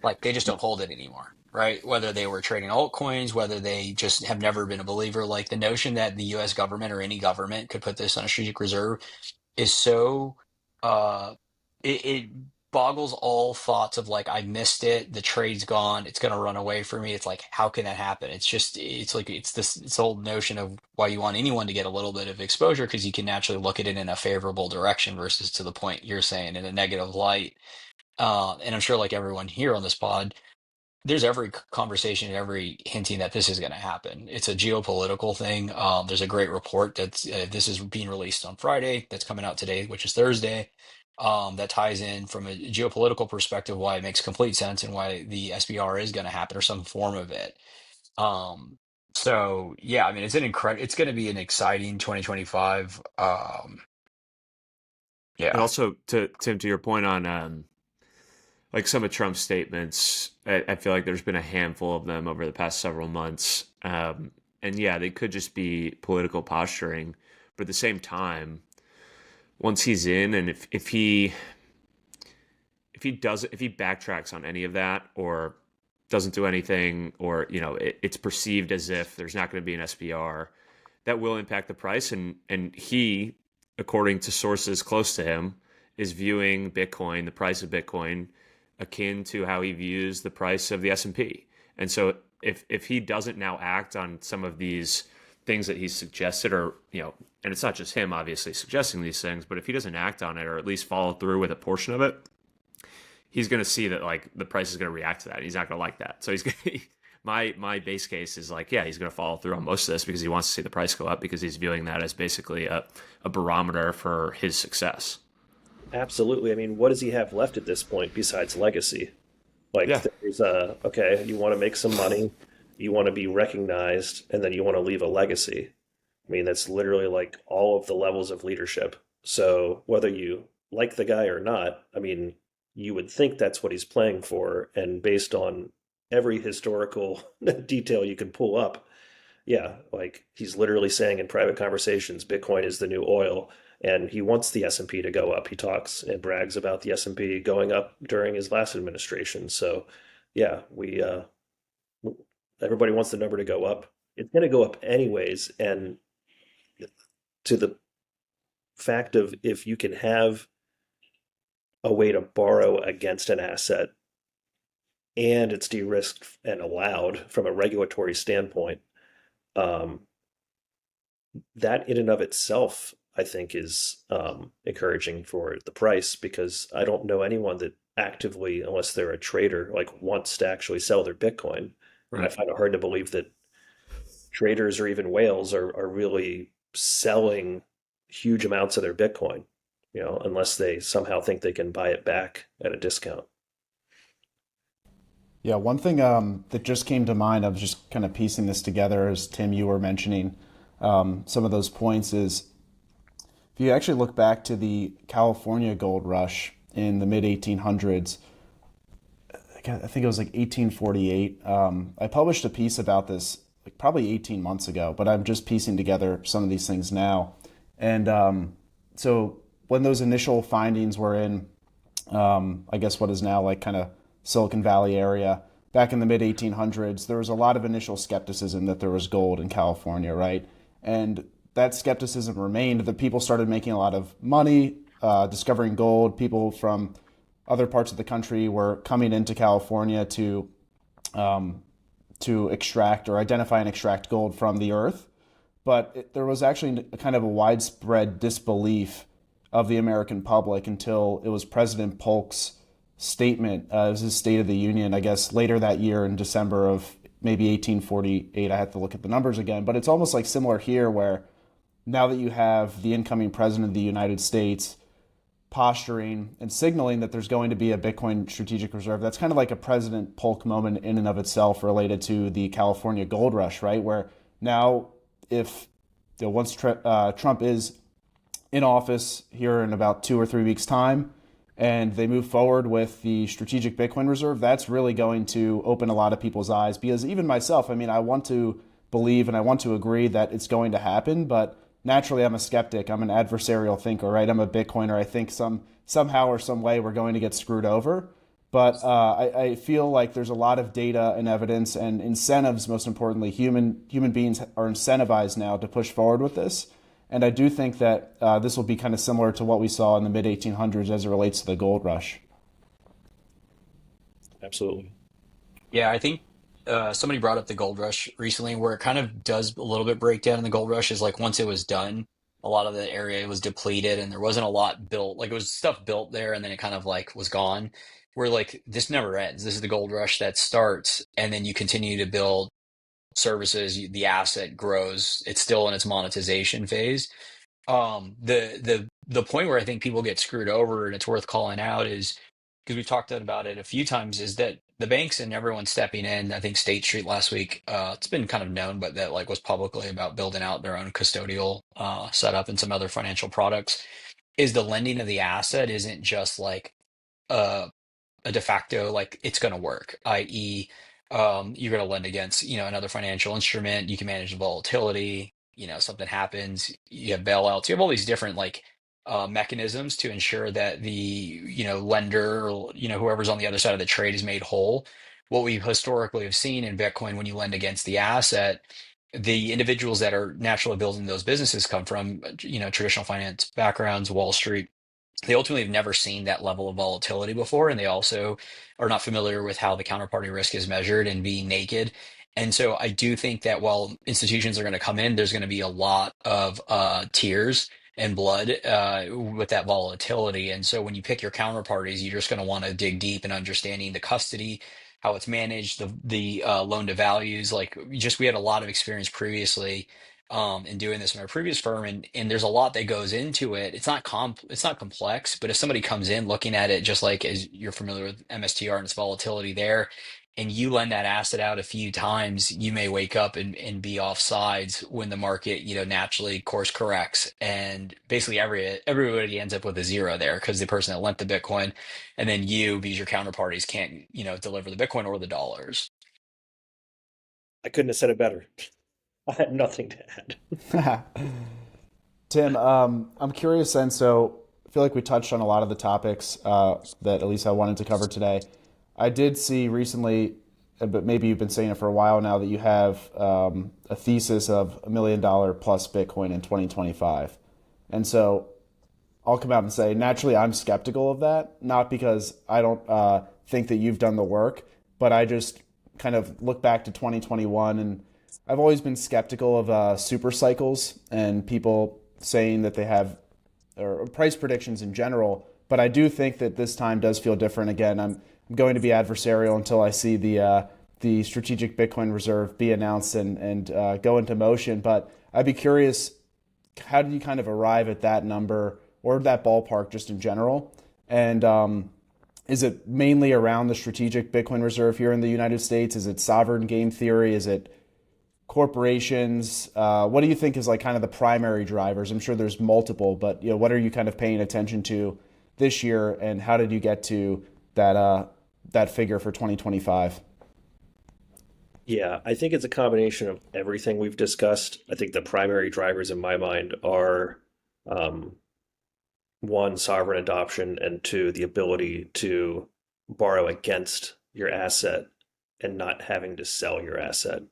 Like they just don't hold it anymore, right? Whether they were trading altcoins, whether they just have never been a believer. Like the notion that the U.S. government or any government could put this on a strategic reserve is so uh it boggles all thoughts of like I missed it, the trade's gone, it's gonna run away from me. It's like how can that happen? It's just it's like it's the old notion of why you want anyone to get a little bit of exposure because you can naturally look at it in a favorable direction versus to the point you're saying in a negative light. And I'm sure like everyone here on this pod there's every conversation, every hinting that this is going to happen. It's a geopolitical thing. There's a great report that's this is being released on Friday. That's coming out today, which is Thursday. That ties in from a geopolitical perspective why it makes complete sense and why the SBR is going to happen or some form of it. Um, so yeah, I mean, it's going to be an exciting 2025. And Yeah. also to Tim, to your point on like some of Trump's statements, I feel like there's been a handful of them over the past several months. And yeah, they could just be political posturing, but at the same time, once he's in, and if he backtracks on any of that or doesn't do anything, or it's perceived as if there's not going to be an SBR, that will impact the price. And he, according to sources close to him, is viewing Bitcoin, the price of Bitcoin, akin to how he views the price of the S&P. And so if he doesn't now act on some of these things that he's suggested, or and it's not just him obviously suggesting these things, but if he doesn't act on it or at least follow through with a portion of it, he's going to see that like the price is going to react to that. He's not going to like that. So he's going to, my base case is like, yeah, he's going to follow through on most of this because he wants to see the price go up because he's viewing that as basically a barometer for his success. Absolutely. I mean, what does he have left at this point besides legacy? Like, Yeah. there's okay, you want to make some money, you want to be recognized, and then you want to leave a legacy. I mean, that's literally like all of the levels of leadership. So whether you like the guy or not, I mean, you would think that's what he's playing for. And based on every historical detail you can pull up, yeah, like he's literally saying in private conversations, Bitcoin is the new oil, and he wants the S&P to go up. He talks and brags about the S&P going up during his last administration. So, yeah, we everybody wants the number to go up. It's going to go up anyways, and to the fact of if you can have a way to borrow against an asset and it's de-risked and allowed from a regulatory standpoint, um, that in and of itself, I think, is encouraging for the price because I don't know anyone that actively, unless they're a trader, like wants to actually sell their Bitcoin. And I find it hard to believe that traders or even whales are really selling huge amounts of their Bitcoin, unless they somehow think they can buy it back at a discount. Yeah, one thing that just came to mind, I was just kind of piecing this together as Tim, you were mentioning some of those points is if you actually look back to the California gold rush in the mid 1800s, I think it was like 1848. I published a piece about this like probably 18 months ago, but I'm just piecing together some of these things now. And so when those initial findings were in, I guess what is now like kind of Silicon Valley area, back in the mid 1800s, there was a lot of initial skepticism that there was gold in California, right? And that skepticism remained. The people started making a lot of money, discovering gold. People from other parts of the country were coming into California to extract or identify and extract gold from the earth. But there was actually a kind of a widespread disbelief of the American public until it was President Polk's statement. It was his State of the Union, I guess, later that year in December of maybe 1848. I have to look at the numbers again, but it's almost like similar here, where now that you have the incoming president of the United States posturing and signaling that there's going to be a Bitcoin strategic reserve, that's kind of like a President Polk moment in and of itself related to the California gold rush, right? Where now, if once Trump is in office here in about 2 or 3 weeks' time, and they move forward with the strategic Bitcoin reserve, that's really going to open a lot of people's eyes. Because even myself, I mean, I want to believe and I want to agree that it's going to happen, but naturally I'm a skeptic. I'm an adversarial thinker, right? I'm a Bitcoiner. I think somehow or some way we're going to get screwed over. But I feel like there's a lot of data and evidence and incentives. Most importantly, human beings are incentivized now to push forward with this. And I do think that this will be kind of similar to what we saw in the mid-1800s as it relates to the gold rush. Absolutely. Yeah, I think somebody brought up the gold rush recently, where it kind of does a little bit break down in the gold rush is like once it was done, a lot of the area was depleted and there wasn't a lot built. Like it was stuff built there and then it kind of like was gone. Where like this never ends. This is the gold rush that starts and then you continue to build services, the asset grows. It's still in its monetization phase. The point where I think people get screwed over and it's worth calling out is because we've talked about it a few times, is that the banks and everyone stepping in. I think State Street last week, it's been kind of known, but that like was publicly about building out their own custodial setup and some other financial products. Is the lending of the asset isn't just like uh, a de facto like it's going to work, i.e., you're going to lend against another financial instrument. You can manage the volatility. Something happens, you have bailouts. You have all these different like mechanisms to ensure that the lender or whoever's on the other side of the trade is made whole. What we historically have seen in Bitcoin, when you lend against the asset, the individuals that are naturally building those businesses come from traditional finance backgrounds, Wall Street. They ultimately have never seen that level of volatility before, and they also are not familiar with how the counterparty risk is measured and being naked. And so I do think that while institutions are going to come in, there's going to be a lot of tears and blood with that volatility. And so when you pick your counterparties, you're just going to want to dig deep in understanding the custody, how it's managed, the loan to values. Like we had a lot of experience previously in doing this in our previous firm, and there's a lot that goes into it. It's not complex, but if somebody comes in looking at it just like as you're familiar with MSTR and its volatility there, and you lend that asset out a few times, you may wake up and be off sides when the market, naturally course corrects. And basically everybody ends up with a zero there because the person that lent the Bitcoin and then you, because your counterparties can't, deliver the Bitcoin or the dollars. I couldn't have said it better. I had nothing to add. Tim, I'm curious then, so I feel like we touched on a lot of the topics that at least I wanted to cover today. I did see recently, but maybe you've been saying it for a while now, that you have a thesis of $1 million plus Bitcoin in 2025. And so I'll come out and say, naturally, I'm skeptical of that, not because I don't think that you've done the work, but I just kind of look back to 2021, and I've always been skeptical of super cycles and people saying that they have, or price predictions in general. But I do think that this time does feel different. Again, I'm going to be adversarial until I see the strategic Bitcoin reserve be announced and go into motion. But I'd be curious, how did you kind of arrive at that number or that ballpark just in general? And is it mainly around the strategic Bitcoin reserve here in the United States? Is it sovereign game theory? Is it corporations? What do you think is like kind of the primary drivers? I'm sure there's multiple, but what are you kind of paying attention to this year, and how did you get to that figure for 2025? Yeah, I think it's a combination of everything we've discussed. I think the primary drivers in my mind are one, sovereign adoption, and two, the ability to borrow against your asset and not having to sell your asset.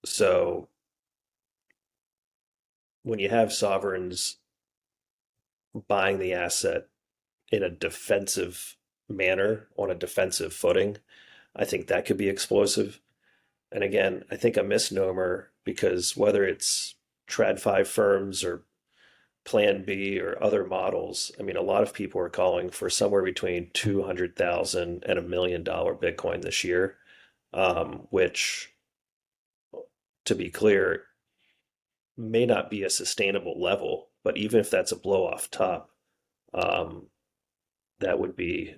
So when you have sovereigns buying the asset in a defensive manner, on a defensive footing, I think that could be explosive. And again, I think a misnomer, because whether it's TradFi firms or Plan B or other models, I mean, a lot of people are calling for somewhere between 200,000 and $1 million Bitcoin this year, which, to be clear, may not be a sustainable level. But even if that's a blow off top, um, that would be,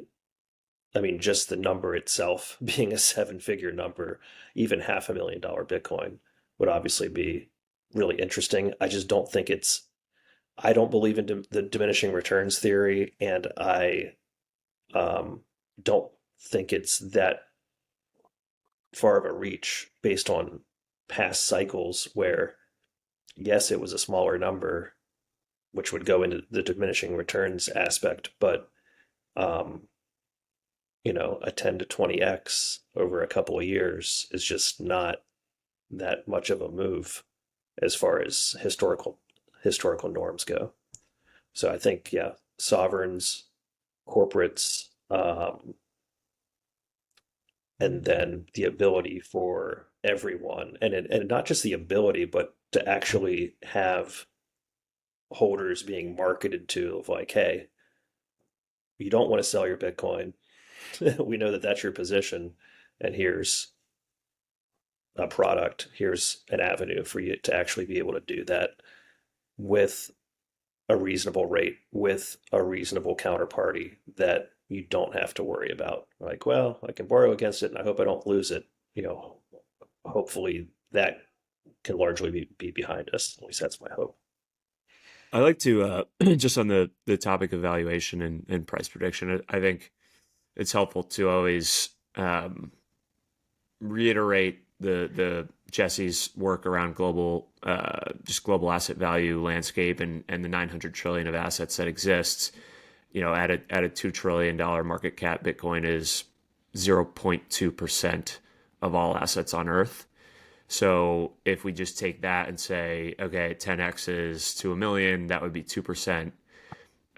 I mean, just the number itself being a seven-figure number, even $500,000 Bitcoin would obviously be really interesting. I just don't think I don't believe in the diminishing returns theory, and I don't think it's that far of a reach based on past cycles where, yes, it was a smaller number, which would go into the diminishing returns aspect, but a 10 to 20x over a couple of years is just not that much of a move as far as historical norms go. So I think, yeah, sovereigns, corporates, and then the ability for everyone, and not just the ability, but to actually have holders being marketed to of like, hey, you don't want to sell your Bitcoin. We know that that's your position, and here's a product, here's an avenue for you to actually be able to do that with a reasonable rate, with a reasonable counterparty that you don't have to worry about. Like, well, I can borrow against it and I hope I don't lose it. Hopefully that can largely be behind us. At least that's my hope. I like to, just on the topic of valuation and price prediction, I think it's helpful to always reiterate the Jesse's work around global asset value landscape and the 900 trillion of assets that exists. At a $2 trillion market cap, Bitcoin is 0.2% of all assets on Earth. So if we just take that and say, okay, 10x is to 1 million, that would be 2%.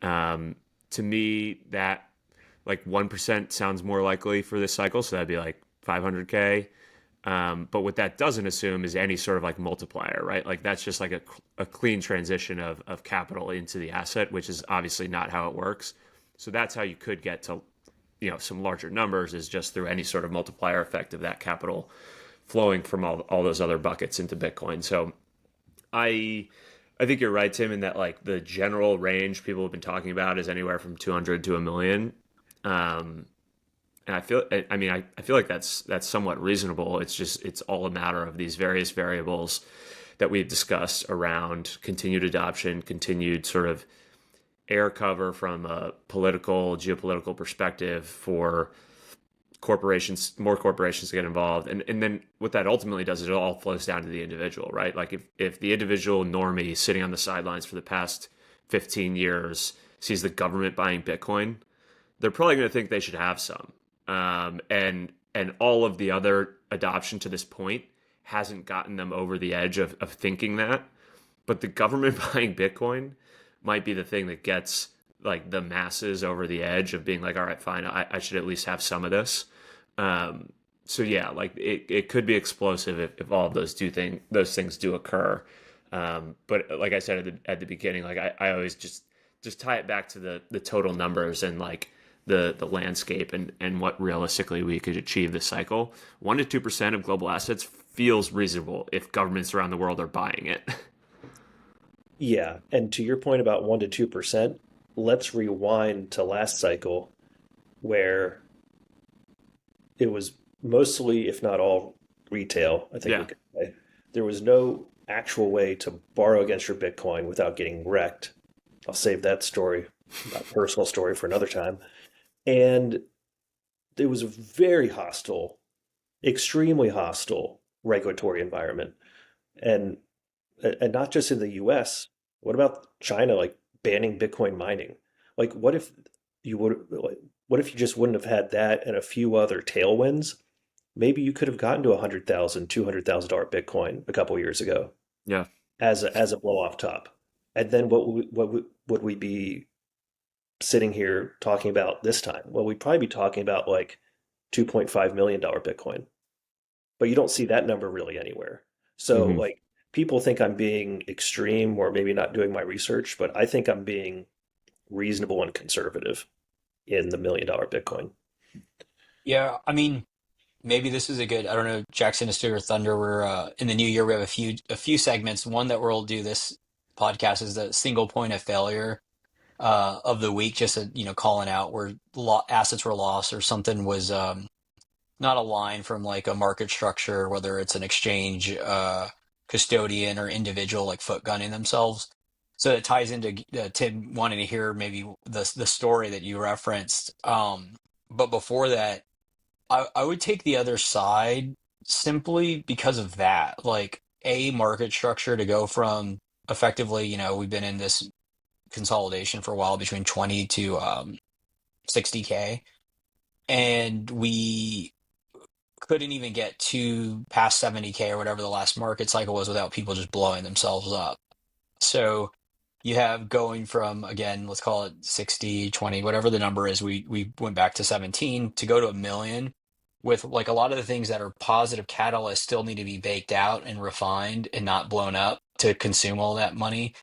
To me, that like 1% sounds more likely for this cycle. So that'd be like 500K. But what that doesn't assume is any sort of like multiplier, right? Like that's just like a clean transition of capital into the asset, which is obviously not how it works. So that's how you could get to, some larger numbers, is just through any sort of multiplier effect of that capital flowing from all those other buckets into Bitcoin. So I think you're right, Tim, in that like the general range people have been talking about is anywhere from 200 to 1 million. And I feel like that's somewhat reasonable. It's all a matter of these various variables that we've discussed around continued adoption, continued sort of air cover from a geopolitical perspective for more corporations to get involved. And then what that ultimately does is it all flows down to the individual, right? Like if the individual normie sitting on the sidelines for the past 15 years sees the government buying Bitcoin, they're probably going to think they should have some. And all of the other adoption to this point hasn't gotten them over the edge of thinking that. But the government buying Bitcoin might be the thing that gets like the masses over the edge of being like, all right, fine, I should at least have some of this. So yeah, like it could be explosive if all of those things do occur. But like I said at the beginning, like I always just tie it back to the total numbers and like the landscape and what realistically we could achieve this cycle. 1% to 2% of global assets feels reasonable if governments around the world are buying it. Yeah, and to your point about 1% to 2%, let's rewind to last cycle where it was mostly, if not all, retail. I think we could say. There was no actual way to borrow against your Bitcoin without getting wrecked. I'll save that story, that personal story, for another time. And it was a very hostile, extremely hostile regulatory environment. And not just in the US. What about China, like banning Bitcoin mining? Like, what if you just wouldn't have had that and a few other tailwinds? Maybe you could have gotten to $100,000, $200,000 Bitcoin a couple years ago. Yeah, as a blow off top. And then what would we be sitting here talking about this time? Well, we'd probably be talking about like $2.5 million Bitcoin, but you don't see that number really anywhere. So like people think I'm being extreme or maybe not doing my research, but I think I'm being reasonable and conservative in the $1 million Bitcoin. Yeah, I mean, maybe this is a good. I don't know, Jackson is Stuart Thunder. We're in the new year. We have a few segments. One that we'll do this podcast is the single point of failure of the week. Just calling out where assets were lost or something was not aligned from like a market structure, whether it's an exchange, custodian, or individual like foot gunning themselves. So it ties into Tim wanting to hear maybe the story that you referenced. But before that, I would take the other side simply because of that. Like a market structure to go from effectively, we've been in this consolidation for a while between 20 to 60K, and we couldn't even get to past 70K or whatever the last market cycle was without people just blowing themselves up. So you have going from, again, let's call it 60, 20, whatever the number is, we went back to 17 to go to 1 million with like a lot of the things that are positive catalysts still need to be baked out and refined and not blown up to consume all that money.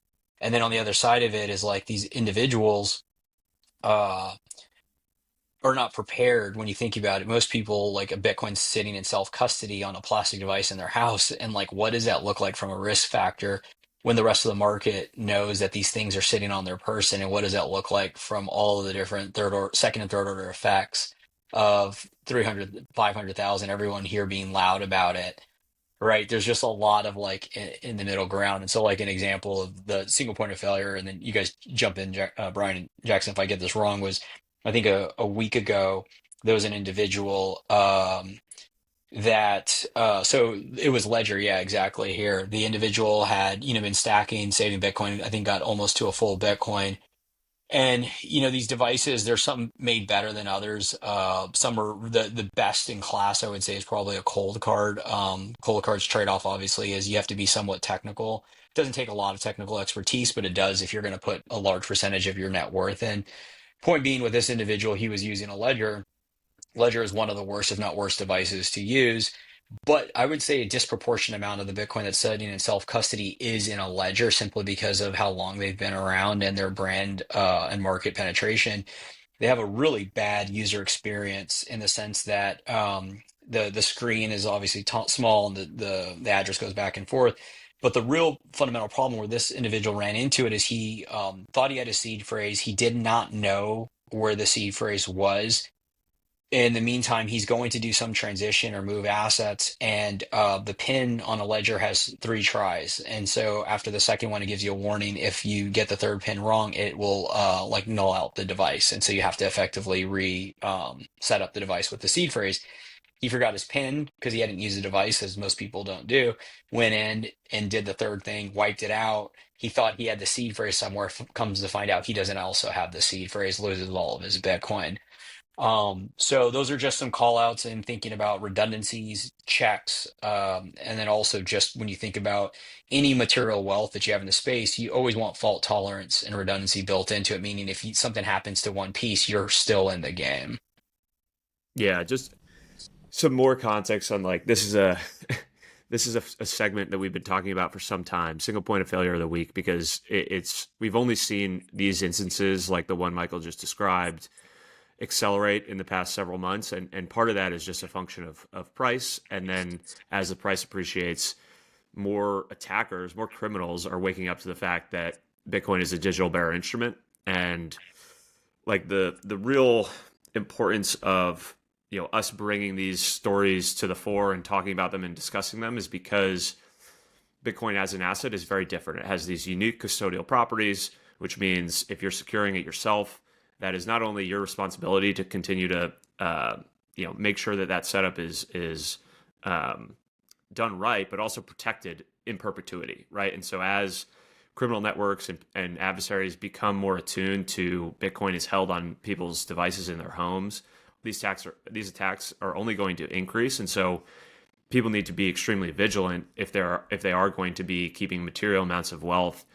And then on the other side of it is like these individuals are not prepared when you think about it. Most people, like a Bitcoin sitting in self-custody on a plastic device in their house. And like, what does that look like from a risk factor when the rest of the market knows that these things are sitting on their person? And what does that look like from all of the different second and third order effects of 300, 500,000, everyone here being loud about it, right? There's just a lot of like in the middle ground. And so like an example of the single point of failure, and then you guys jump in, Brian and Jackson, if I get this wrong, was I think a week ago, there was an individual that so it was Ledger, yeah, exactly here. The individual had, been stacking, saving Bitcoin, I think got almost to a full Bitcoin. And, these devices, there's some made better than others. Some are the best in class, I would say, is probably a cold card. Cold card's trade-off, obviously, is you have to be somewhat technical. It doesn't take a lot of technical expertise, but it does if you're going to put a large percentage of your net worth in. Point being, with this individual, he was using a Ledger. Ledger is one of the worst, if not worst, devices to use. But I would say a disproportionate amount of the Bitcoin that's sitting in self-custody is in a Ledger simply because of how long they've been around and their brand and market penetration. They have a really bad user experience in the sense that the screen is obviously small and the address goes back and forth. But the real fundamental problem where this individual ran into it is he thought he had a seed phrase. He did not know where the seed phrase was. In the meantime, he's going to do some transition or move assets, and the pin on a ledger has 3 tries. And so after the second one, it gives you a warning. If you get the third pin wrong, it will null out the device. And so you have to effectively set up the device with the seed phrase. He forgot his pin because he hadn't used the device, as most people don't do. Went in and did the third thing, wiped it out. He thought he had the seed phrase somewhere. Comes to find out he doesn't also have the seed phrase, loses all of his Bitcoin. So those are just some call outs and thinking about redundancies, checks, and then also just when you think about any material wealth that you have in the space, you always want fault tolerance and redundancy built into it, meaning if something happens to one piece, you're still in the game. Yeah, just some more context on like this is a segment that we've been talking about for some time, single point of failure of the week, because we've only seen these instances like the one Michael just described accelerate in the past several months, and part of that is just a function of price, and then as the price appreciates, more attackers, more criminals are waking up to the fact that Bitcoin is a digital bearer instrument, and like the real importance of us bringing these stories to the fore and talking about them and discussing them is because Bitcoin as an asset is very different. It has these unique custodial properties, which means if you're securing it yourself, that is not only your responsibility to continue to make sure that setup is done right, but also protected in perpetuity, right? And so as criminal networks and adversaries become more attuned to Bitcoin is held on people's devices in their homes, these attacks are only going to increase. And so people need to be extremely vigilant if they are going to be keeping material amounts of wealth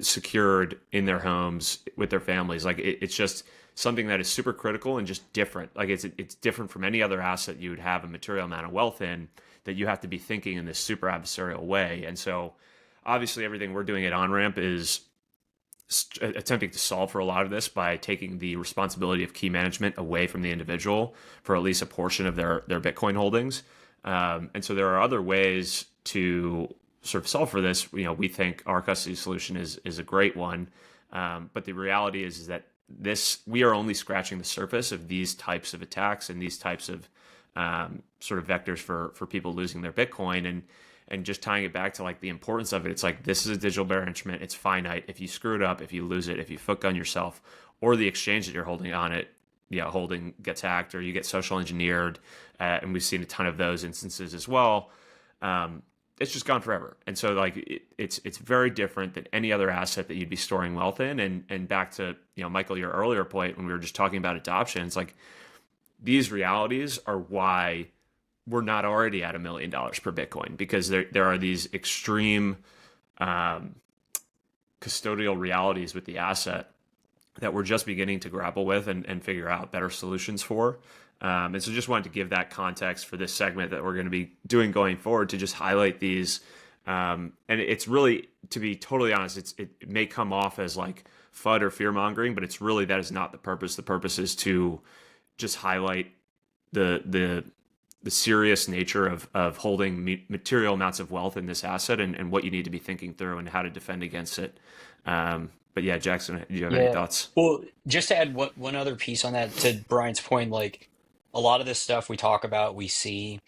secured in their homes with their families. Like it's just something that is super critical and just different. Like it's different from any other asset you would have a material amount of wealth in, that you have to be thinking in this super adversarial way. And so obviously everything we're doing at Onramp is attempting to solve for a lot of this by taking the responsibility of key management away from the individual for at least a portion of their Bitcoin holdings. And so there are other ways to sort of solve for this. We think our custody solution is a great one. But the reality is that we are only scratching the surface of these types of attacks and these types of sort of vectors for people losing their Bitcoin. And just tying it back to like the importance of it, it's like, this is a digital bearer instrument. It's finite. If you screw it up, if you lose it, if you foot gun yourself, or the exchange that you're holding on it, holding gets hacked, or you get social engineered, and we've seen a ton of those instances as well. It's just gone forever. And so like it's very different than any other asset that you'd be storing wealth in. And back to, Michael, your earlier point when we were just talking about adoption, it's like these realities are why we're not already at $1 million per Bitcoin, because there are these extreme custodial realities with the asset that we're just beginning to grapple with and figure out better solutions for. And so just wanted to give that context for this segment that we're going to be doing going forward, to just highlight these. And it's really, to be totally honest, it may come off as like FUD or fear mongering, but it's really, that is not the purpose. The purpose is to just highlight the serious nature of holding material amounts of wealth in this asset, and what you need to be thinking through and how to defend against it. But yeah, Jackson, do you have any thoughts? Well, just to add one other piece on that, to Brian's point, like a lot of this stuff we talk about, we've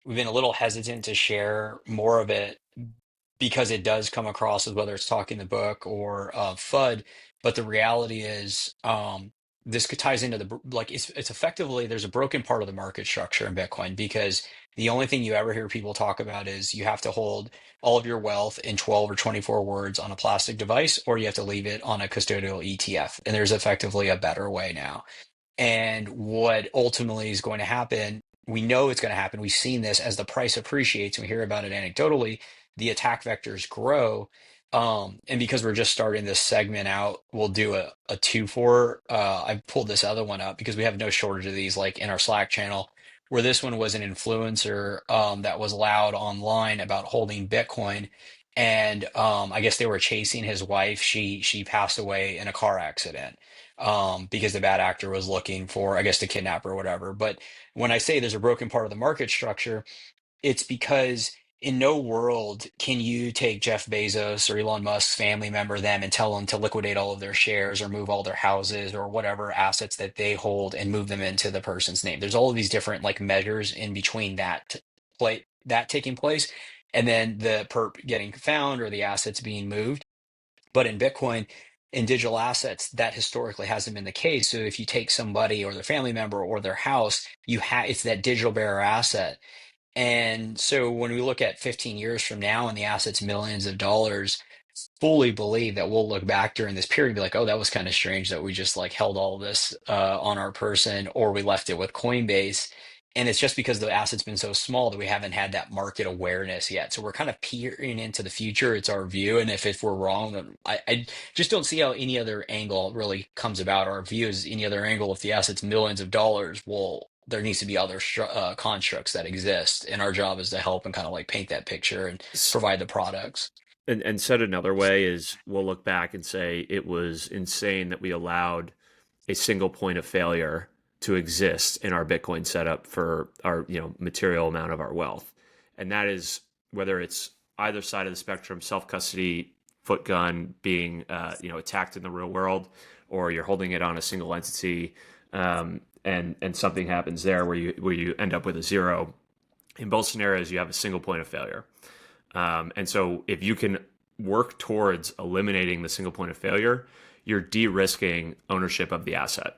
been a little hesitant to share more of it because it does come across as whether it's talking the book or FUD. But the reality is, this ties into it's effectively, there's a broken part of the market structure in Bitcoin, because the only thing you ever hear people talk about is you have to hold all of your wealth in 12 or 24 words on a plastic device, or you have to leave it on a custodial ETF. And there's effectively a better way now. And what ultimately is going to happen, we know it's going to happen. We've seen this as the price appreciates, and we hear about it anecdotally, the attack vectors grow. And because we're just starting this segment out, we'll do a 2-4. I pulled this other one up because we have no shortage of these, like in our Slack channel, where this one was an influencer that was loud online about holding Bitcoin. And I guess they were chasing his wife. She passed away in a car accident because the bad actor was looking for, I guess, to kidnap her or whatever. But when I say there's a broken part of the market structure, it's because in no world can you take Jeff Bezos or Elon Musk's family member, them, and tell them to liquidate all of their shares or move all their houses or whatever assets that they hold and move them into the person's name. There's all of these different like measures in between that taking place, and then the perp getting found or the assets being moved. But in Bitcoin, in digital assets, that historically hasn't been the case. So if you take somebody or their family member or their house, it's that digital bearer asset. And so when we look at 15 years from now and the asset's millions of dollars, fully believe that we'll look back during this period and be like, oh, that was kind of strange that we just like held all of this on our person, or we left it with Coinbase. And it's just because the asset's been so small that we haven't had that market awareness yet. So we're kind of peering into the future. It's our view. And if we're wrong, then I just don't see how any other angle really comes about. Our view is any other angle. If the asset's millions of dollars, there needs to be other constructs that exist. And our job is to help and kind of like paint that picture and provide the products. And said another way is, we'll look back and say it was insane that we allowed a single point of failure to exist in our Bitcoin setup for our material amount of our wealth. And that is whether it's either side of the spectrum, self-custody, foot gun, being attacked in the real world, or you're holding it on a single entity, and something happens there where you end up with a zero. In both scenarios, you have a single point of failure. And so if you can work towards eliminating the single point of failure, you're de-risking ownership of the asset.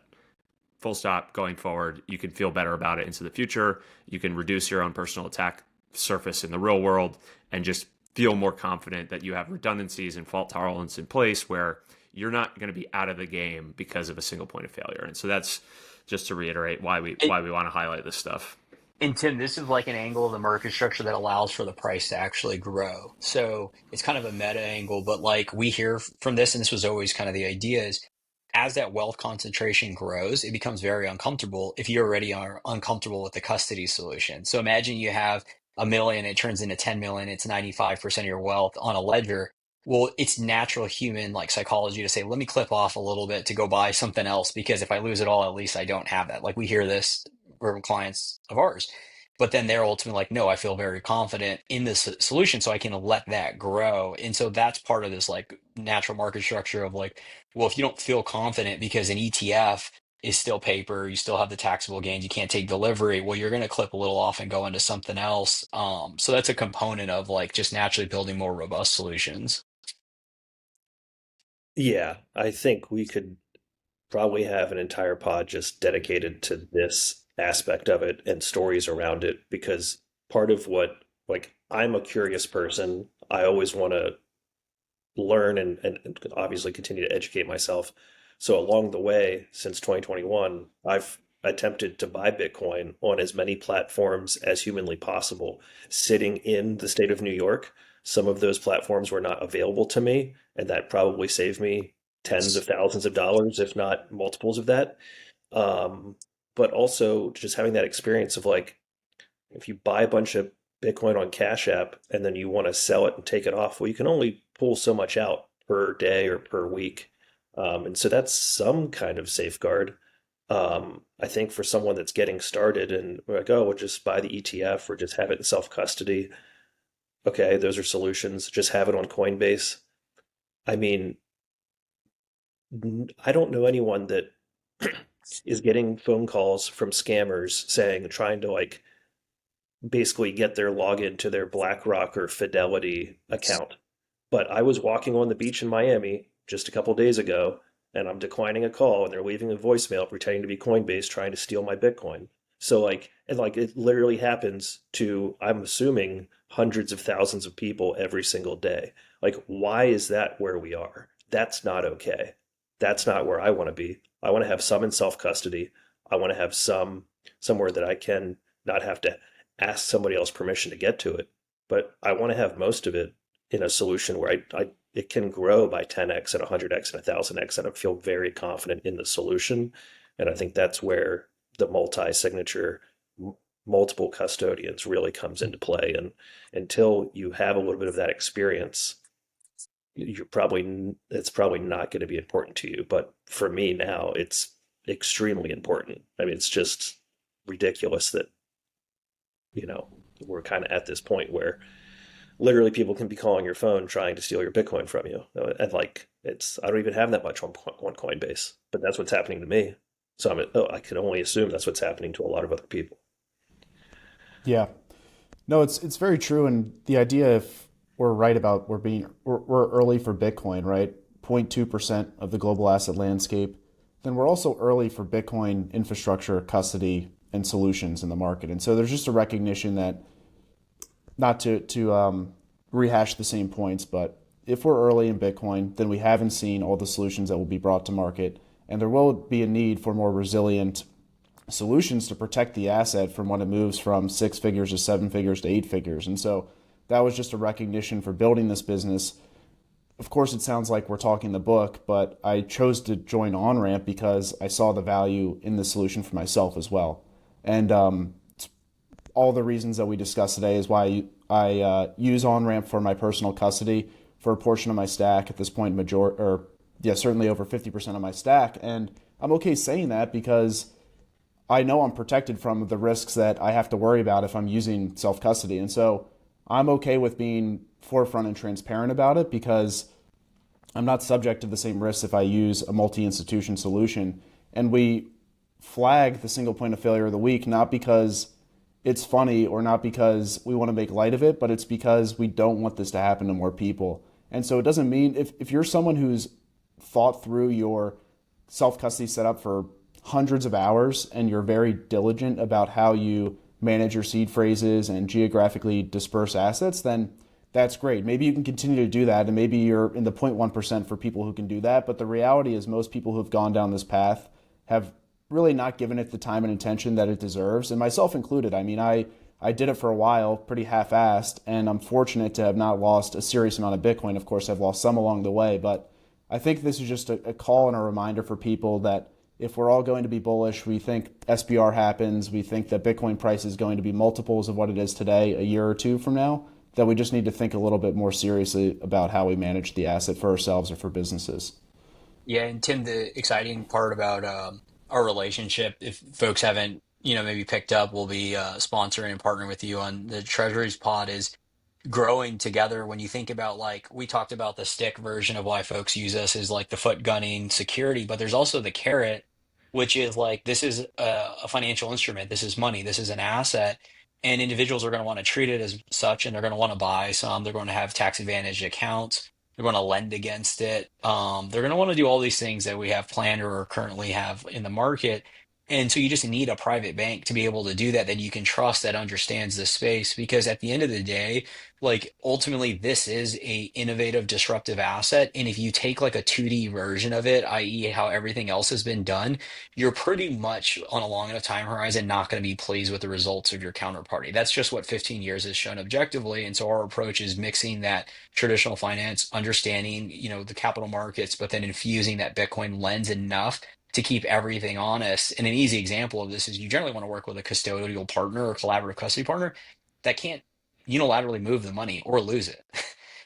Full stop. Going forward, you can feel better about it into the future. You can reduce your own personal attack surface in the real world and just feel more confident that you have redundancies and fault tolerance in place where you're not going to be out of the game because of a single point of failure. And so that's just to reiterate why we want to highlight this stuff. And Tim, this is like an angle of the market structure that allows for the price to actually grow. So it's kind of a meta angle, but like we hear from this, and this was always kind of the idea, is as that wealth concentration grows, it becomes very uncomfortable if you already are uncomfortable with the custody solution. So imagine you have a million, it turns into 10 million, it's 95% of your wealth on a ledger. Well, it's natural human like psychology to say, let me clip off a little bit to go buy something else because if I lose it all, at least I don't have that. Like we hear this from clients of ours. But then they're ultimately like, no, I feel very confident in this solution, so I can let that grow. And so that's part of this like natural market structure of like, well, if you don't feel confident because an ETF is still paper, you still have the taxable gains, you can't take delivery, well, you're going to clip a little off and go into something else. So that's a component of like just naturally building more robust solutions. Yeah, I think we could probably have an entire pod just dedicated to this aspect of it and stories around it because part of what, like, I'm a curious person. I always want to learn and obviously continue to educate myself. So along the way, since 2021, I've attempted to buy Bitcoin on as many platforms as humanly possible. Sitting in the state of New York, some of those platforms were not available to me, and that probably saved me tens of thousands of dollars, if not multiples of that. But also just having that experience of like, if you buy a bunch of Bitcoin on Cash App and then you want to sell it and take it off, well, you can only pull so much out per day or per week. And so that's some kind of safeguard. I think for someone that's getting started and we're like, oh, we'll just buy the ETF or just have it in self custody. Okay, those are solutions. Just have it on Coinbase. I mean, I don't know anyone that is getting phone calls from scammers saying, trying to like basically get their login to their BlackRock or Fidelity account. But I was walking on the beach in Miami just a couple days ago, and I'm declining a call, and they're leaving a voicemail pretending to be Coinbase trying to steal my Bitcoin. So like, and like it literally happens to, I'm assuming, hundreds of thousands of people every single day. Like, why is that where we are? That's not okay. That's not where I want to be. I want to have some in self custody. I want to have some somewhere that I can not have to ask somebody else permission to get to it. But I want to have most of it in a solution where it can grow by 10x and 100x and 1000x, and I feel very confident in the solution. And I think that's where the multi-signature, multiple custodians really comes into play. And until you have a little bit of that experience, it's probably not going to be important to you. But for me now, it's extremely important. I mean, it's just ridiculous that, we're kind of at this point where literally people can be calling your phone trying to steal your Bitcoin from you. And like, I don't even have that much on Coinbase, but that's what's happening to me. So I can only assume that's what's happening to a lot of other people. Yeah, no, it's very true. And the idea, if we're right about we're early for Bitcoin, right? 0.2% of the global asset landscape, then we're also early for Bitcoin infrastructure, custody, and solutions in the market. And so there's just a recognition that, not to rehash the same points, but if we're early in Bitcoin, then we haven't seen all the solutions that will be brought to market. And there will be a need for more resilient solutions to protect the asset from when it moves from 6 figures to 7 figures to 8 figures. And so that was just a recognition for building this business. Of course, it sounds like we're talking the book, but I chose to join Onramp because I saw the value in the solution for myself as well. And all the reasons that we discussed today is why I use Onramp for my personal custody for a portion of my stack at this point, certainly over 50% of my stack. And I'm okay saying that because I know I'm protected from the risks that I have to worry about if I'm using self-custody. And so I'm okay with being forefront and transparent about it because I'm not subject to the same risks if I use a multi-institution solution. And we flag the single point of failure of the week, not because it's funny or not because we want to make light of it, but it's because we don't want this to happen to more people. And so it doesn't mean, if you're someone who's thought through your self-custody setup for hundreds of hours and you're very diligent about how you manage your seed phrases and geographically disperse assets, then that's great. Maybe you can continue to do that, and maybe you're in the 0.1% for people who can do that. But the reality is most people who have gone down this path have really not given it the time and attention that it deserves, and myself included. I mean, I did it for a while, pretty half-assed, and I'm fortunate to have not lost a serious amount of Bitcoin. Of course, I've lost some along the way, but I think this is just a call and a reminder for people that if we're all going to be bullish, we think SBR happens, we think that Bitcoin price is going to be multiples of what it is today a year or two from now, that we just need to think a little bit more seriously about how we manage the asset for ourselves or for businesses. Yeah, and Tim, the exciting part about our relationship, if folks haven't, maybe picked up, we'll be sponsoring and partnering with you on the Treasuries pod is growing together. When you think about, like, we talked about the stick version of why folks use us is like the foot gunning security, but there's also the carrot, which is like, this is a financial instrument. This is money. This is an asset. And individuals are going to want to treat it as such, and they're going to want to buy some. They're going to have tax advantaged accounts. They're going to lend against it. They're going to want to do all these things that we have planned or currently have in the market. And so you just need a private bank to be able to do that, that you can trust, that understands the space. Because at the end of the day, like, ultimately, this is a innovative, disruptive asset. And if you take like a 2D version of it, i.e. how everything else has been done, you're pretty much on a long enough time horizon not going to be pleased with the results of your counterparty. That's just what 15 years has shown objectively. And so our approach is mixing that traditional finance, understanding, the capital markets, but then infusing that Bitcoin lens enough to keep everything honest. And an easy example of this is you generally want to work with a custodial partner or collaborative custody partner that can't unilaterally move the money or lose it.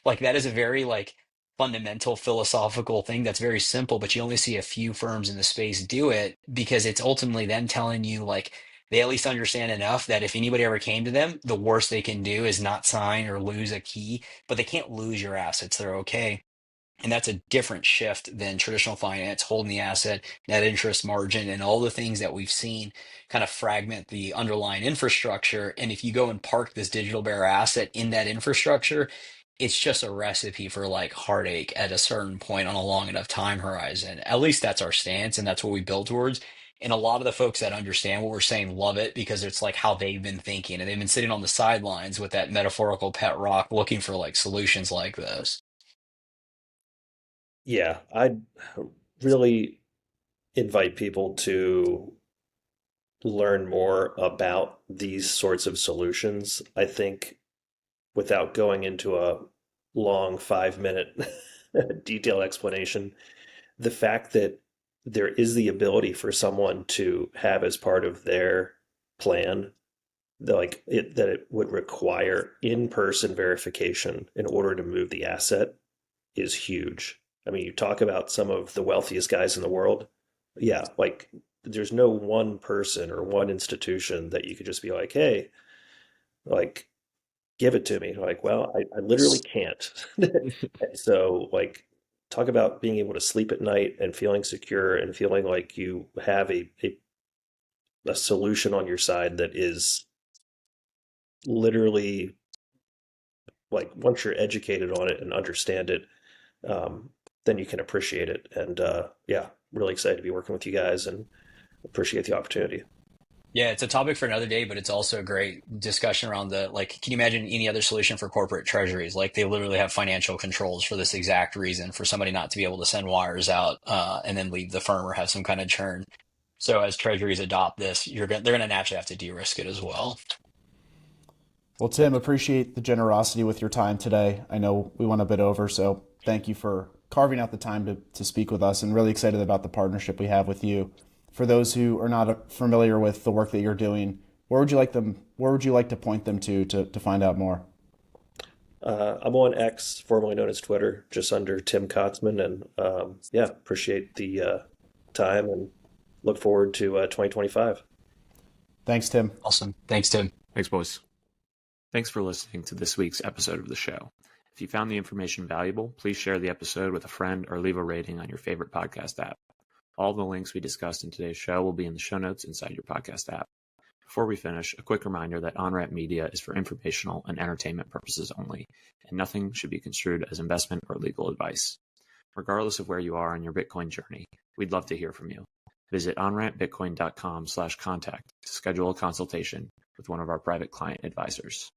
Like, that is a very like fundamental philosophical thing that's very simple, but you only see a few firms in the space do it, because it's ultimately them telling you, like, they at least understand enough that if anybody ever came to them, the worst they can do is not sign or lose a key, but they can't lose your assets. They're okay. And that's a different shift than traditional finance, holding the asset, net interest margin, and all the things that we've seen kind of fragment the underlying infrastructure. And if you go and park this digital bearer asset in that infrastructure, it's just a recipe for like heartache at a certain point on a long enough time horizon. At least that's our stance, and that's what we build towards. And a lot of the folks that understand what we're saying love it, because it's like how they've been thinking, and they've been sitting on the sidelines with that metaphorical pet rock looking for like solutions like this. Yeah, I'd really invite people to learn more about these sorts of solutions. I think, without going into a long 5-minute detailed explanation, the fact that there is the ability for someone to have as part of their plan that it would require in-person verification in order to move the asset is huge. I mean, you talk about some of the wealthiest guys in the world. Yeah, like, there's no one person or one institution that you could just be like, hey, like, give it to me. Like, well, I literally can't. So, like, talk about being able to sleep at night and feeling secure and feeling like you have a solution on your side that is literally, like, once you're educated on it and understand it, then you can appreciate it. And yeah, really excited to be working with you guys and appreciate the opportunity. Yeah, it's a topic for another day, but it's also a great discussion around the, like, can you imagine any other solution for corporate treasuries? Like, they literally have financial controls for this exact reason, for somebody not to be able to send wires out and then leave the firm or have some kind of churn. So as treasuries adopt this, they're going to naturally have to de-risk it as well. Well, Tim, appreciate the generosity with your time today. I know we went a bit over, so thank you for carving out the time to speak with us, and really excited about the partnership we have with you. For those who are not familiar with the work that you're doing, where would you like to point them to find out more? I'm on X, formerly known as Twitter, just under Tim Kotzman, and yeah, appreciate the time and look forward to 2025. Thanks, Tim. Awesome. Thanks, Tim. Thanks, boys. Thanks for listening to this week's episode of the show. If you found the information valuable, please share the episode with a friend or leave a rating on your favorite podcast app. All the links we discussed in today's show will be in the show notes inside your podcast app. Before we finish, a quick reminder that Onramp Media is for informational and entertainment purposes only, and nothing should be construed as investment or legal advice. Regardless of where you are on your Bitcoin journey, we'd love to hear from you. Visit onrampbitcoin.com/contact to schedule a consultation with one of our private client advisors.